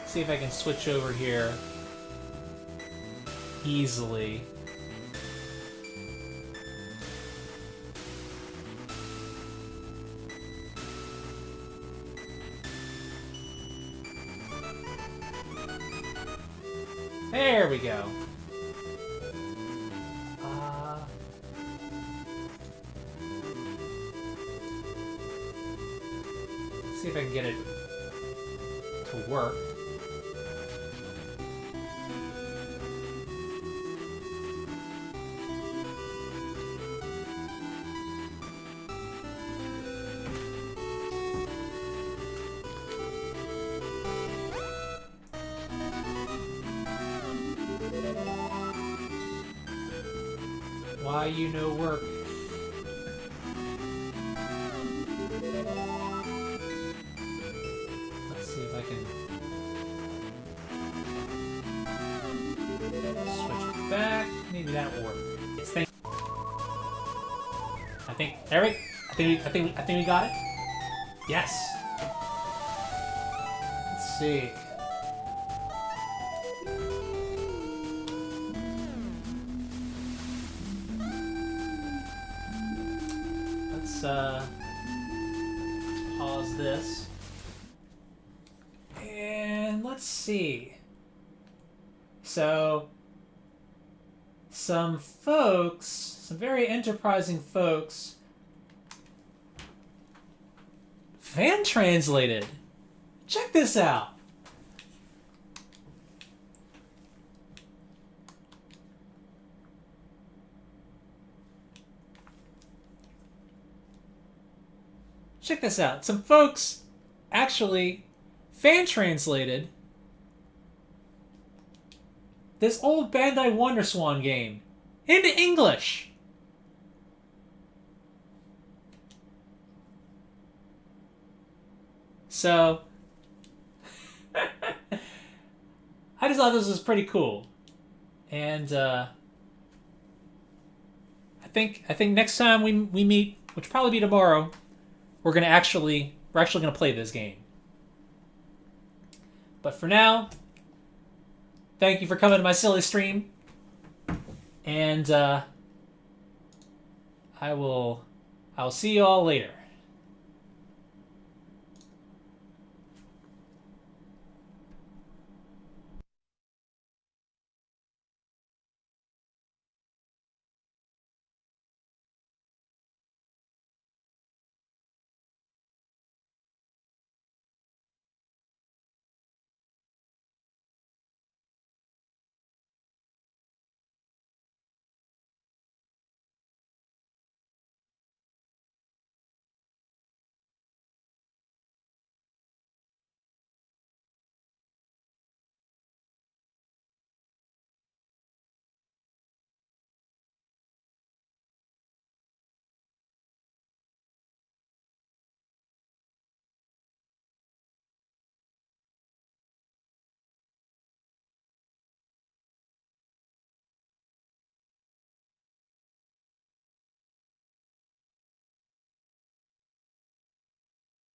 see if I can switch over here easily. There we go. See if I can get it to work. Why you no work? Let's see if I can switch it back. Maybe that will work. I think Eric. I think we got it. Yes. Let's see. Pause this. And let's see. So, some very enterprising folks, fan translated. Check this out. Check this out. Some folks actually fan translated this old Bandai WonderSwan game into English. So I just thought this was pretty cool. And I think next time we meet, which will probably be tomorrow, we're actually gonna play this game. But for now, thank you for coming to my silly stream, and I will see you all later.